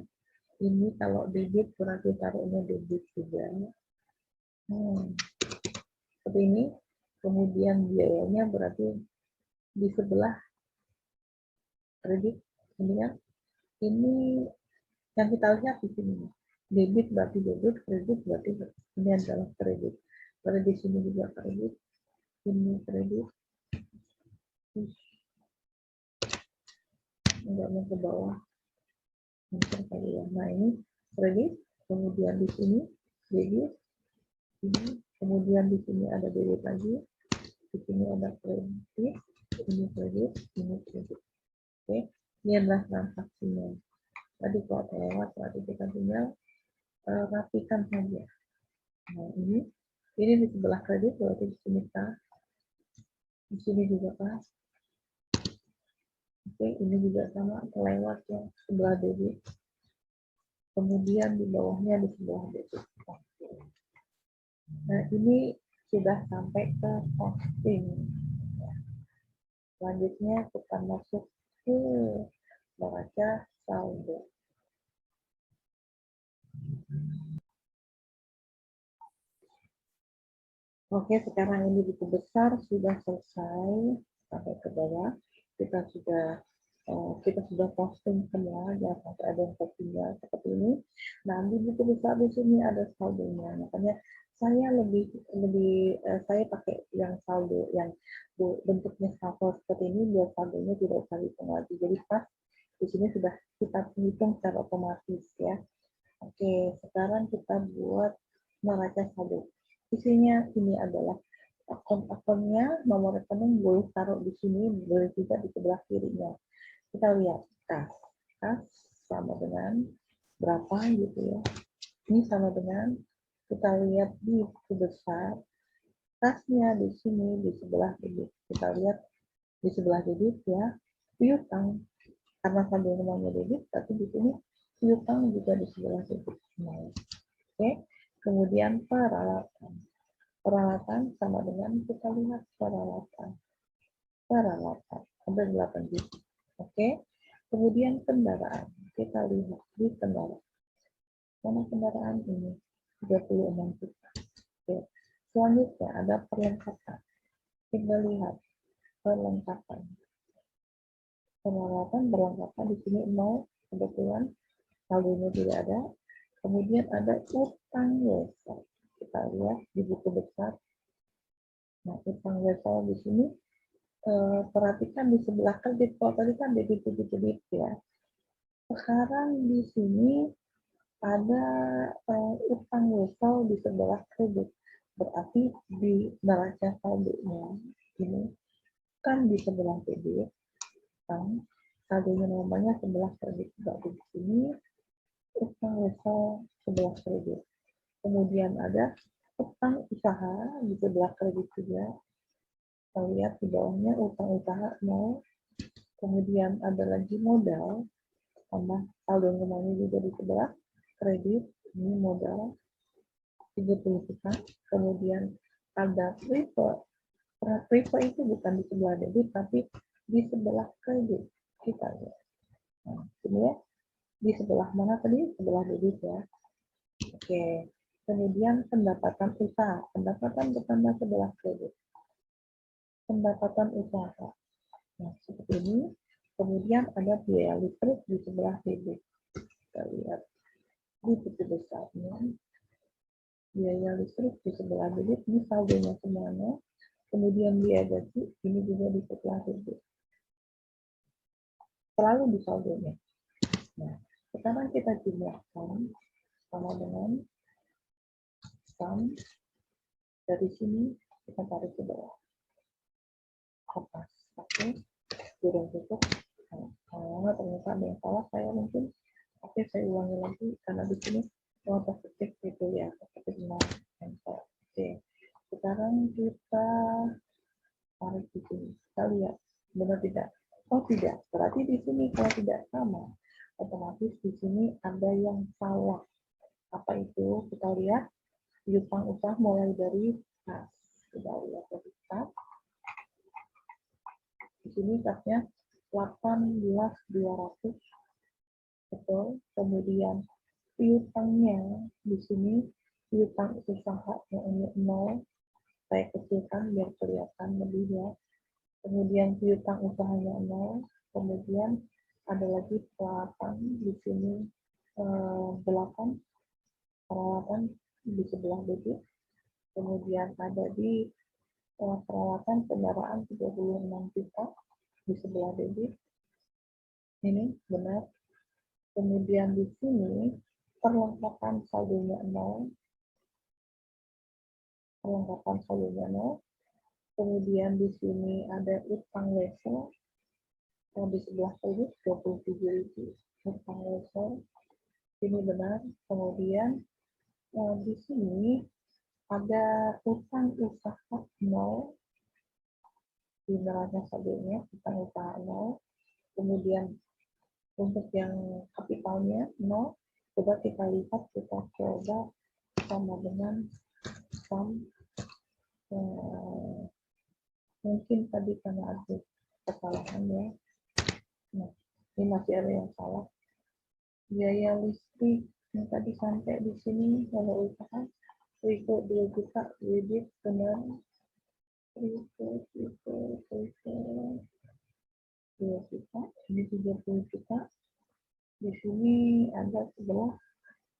Ini kalau debit berarti taruhnya debit juga. Seperti ini. Kemudian biayanya berarti di sebelah kredit. Kemudian ini yang kita lihat di sini. Debit berarti debit, kredit berarti ini adalah kredit. Pada di sini juga kredit, ini kredit. Enggak mau ke bawah. Nah, ini kredit, kemudian di sini debit, ini, kemudian di sini ada debit lagi, di sini ada kredit, ini kredit, ini kredit. Oke, ini adalah transaksinya. Tadi kalau terlewat, berarti kita tinggal rapikan saja. Nah, ini di sebelah kredit, berarti di sini kas, di sini juga kas. Oke, ini juga sama, terlewat yang sebelah debit. Kemudian di bawahnya di sebelah debit. Nah, ini sudah sampai ke posting. Selanjutnya kita masuk ke neraca saldo. Oke, sekarang ini buku besar sudah selesai sampai ke bawah. Kita sudah posting semua, jangan sampai ada yang tertinggal seperti ini. Nah, di buku besar di sini ada saldonya. Makanya saya pakai yang saldo yang bentuknya shuffle seperti ini biar saldonya tidak usah dihitung lagi. Jadi pas di sini sudah kita hitung secara otomatis ya. Oke, sekarang kita buat neraca saldo. Isinya ini adalah akun-akunnya, nomor rekening boleh taruh di sini, boleh juga di sebelah kirinya. Kita lihat kas sama dengan berapa gitu ya. Ini sama dengan kita lihat di buku besar, kasnya di sini di sebelah debit. Kita lihat di sebelah debit ya, piutang. Karena sambil namanya debit, tapi di sini piutang juga di sebelah debit. Oke, kemudian peralatan. Peralatan sama dengan kita lihat peralatan ada 8 biji. Oke, kemudian kendaraan. Kita lihat di kendaraan. Mana kendaraan ini? 36 juta. Oke. Selanjutnya ada perlengkapan. Kita lihat perlengkapan. Perlengkapan di sini 0, kebetulan saldonya tidak ada. Kemudian ada utang jasa. Kita lihat di buku besar. Nah, utang jasa di sini perhatikan di sebelah kredit. Kalau tadi kan debit ya. Sekarang di sini ada utang jasa di sebelah kredit. Berarti di neraca saldonya ini kan di sebelah debit. Kan saldonya namanya sebelah kredit. Berarti di sini utang jasa sebelah kredit. Kemudian ada utang usaha di sebelah kredit juga. Kita lihat di bawahnya utang usaha 0. Kemudian ada lagi modal, tambah saldo kembali juga di sebelah kredit. Ini modal 30 juta. Kemudian ada prefer. Prefer itu bukan di sebelah debit, tapi di sebelah kredit. Kita lihat. Nah, ini ya. Di sebelah mana tadi? Sebelah debit ya. Oke. Kemudian pendapatan usaha. Pendapatan bertambah sebelah kredit. Pendapatan usaha. Nah, seperti ini. Kemudian ada biaya listrik di sebelah debit. Kita lihat di buku besarnya. Biaya listrik di sebelah debit, ini saldonya semuanya. Kemudian biaya gaji, ini juga di sebelah debit. Selalu di saldonya. Nah, sekarang kita jumlahkan sama dengan sum dari sini kita tarik ke bawah. Atas, oke, kurang cukup. Nah, ternyata ada yang salah saya mungkin. Oke, saya ulangi lagi karena di sini mau ketik gitu ya, ketik 0 enter. Oke, sekarang kita tarik di sini. Kita lihat benar tidak? Oh tidak, berarti di sini kalau tidak sama, otomatis di sini ada yang salah. Apa itu? Kita lihat piutang usaha mulai dari kas. Kita lihat dari kas. Di sini kasnya 18.200. Betul. Kemudian piutangnya di sini piutang usaha yang ini 0. Saya kecilkan biar kelihatan lebih ya. Kemudian piutang usahanya 0. Kemudian ada lagi peralatan di sini 8. Peralatan di sebelah debit. Kemudian ada di peralatan kendaraan 36 juta di sebelah debit. Ini benar. Kemudian di sini perlengkapan saldonya 0. Perlengkapan saldonya 0. Kemudian di sini ada utang leso, yang di sebelah kiri 27.000 utang leso. Ini benar. Kemudian di sini ada utang usaha 0 di neraca saldonya, utang usaha 0. Kemudian untuk yang kapitalnya 0, coba kita lihat, kita coba sama dengan sum. Mungkin tadi karena ada kesalahan ya. Nah, ini masih ada yang salah. Biaya listrik yang tadi sampai di sini kalau usaha Riko 2 juta, debit benar. Riko 2 juta, ini 30 juta. Di sini ada 11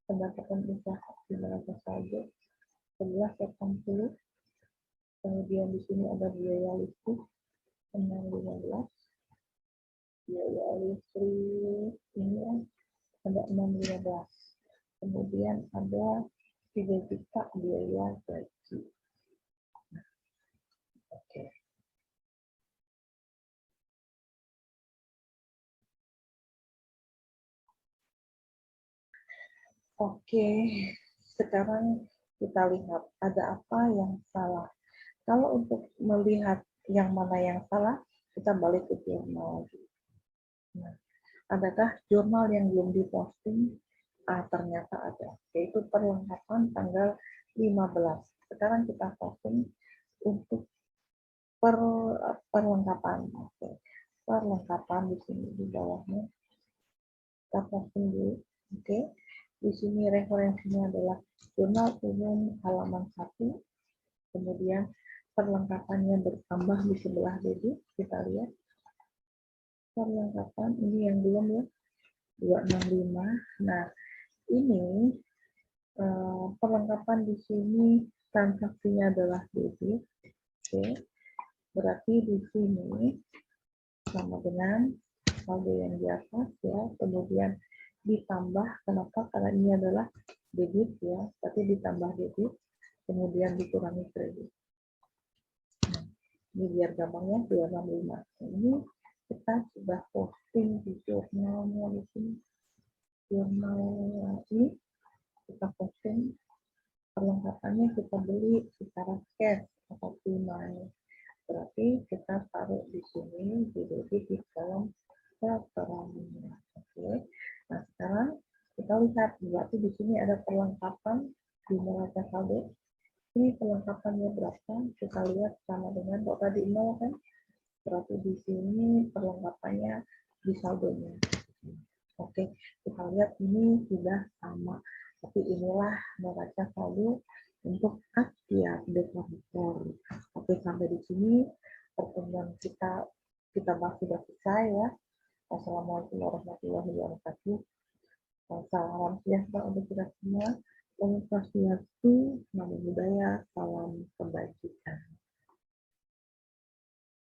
pendapatan usaha di neraca saldo 1180. Kemudian di sini ada biaya listrik 615. Biaya listrik ini ada 615. Kemudian ada 3 juta biaya gaji. Oke. Oke, sekarang kita lihat ada apa yang salah. Kalau untuk melihat yang mana yang salah, kita balik ke jurnal lagi. Nah, adakah jurnal yang belum diposting? Ternyata ada, yaitu perlengkapan tanggal 15. Sekarang kita posting untuk perlengkapan. Oke. Perlengkapan di sini di bawahnya. Kita posting dulu. Oke. Di sini referensinya adalah jurnal umum halaman 1. Kemudian perlengkapannya bertambah di sebelah debit. Kita lihat. Perlengkapan ini yang belum ya. 265. Nah, ini perlengkapan di sini transaksinya adalah debit. Oke. Berarti di sini sama dengan saldo yang di atas ya, kemudian ditambah, kenapa? Karena ini adalah debit ya, tapi ditambah debit, kemudian dikurangi kredit. Nah, ini biar gampangnya 265. Ini kita sudah posting di jurnalnya di sini. Jurnal ini kita posting perlengkapannya, kita beli secara cash atau tunai. Berarti kita taruh di sini di debit di kolom keterangannya. Oke. Nah, sekarang kita lihat berarti di sini ada perlengkapan di neraca saldo. Ini perlengkapannya berapa? Kita lihat sama dengan kalau tadi 0 kan? Berarti di sini perlengkapannya di saldonya. Oke, kita lihat ini sudah sama. Tapi inilah neraca saldo untuk Asia depositor. Oke, sampai di sini pertemuan kita bahas sudah selesai ya. Wassalamualaikum warahmatullahi wabarakatuh. Salam sejahtera untuk kita semua. Om Swastiastu, Namo Buddhaya, salam kebajikan.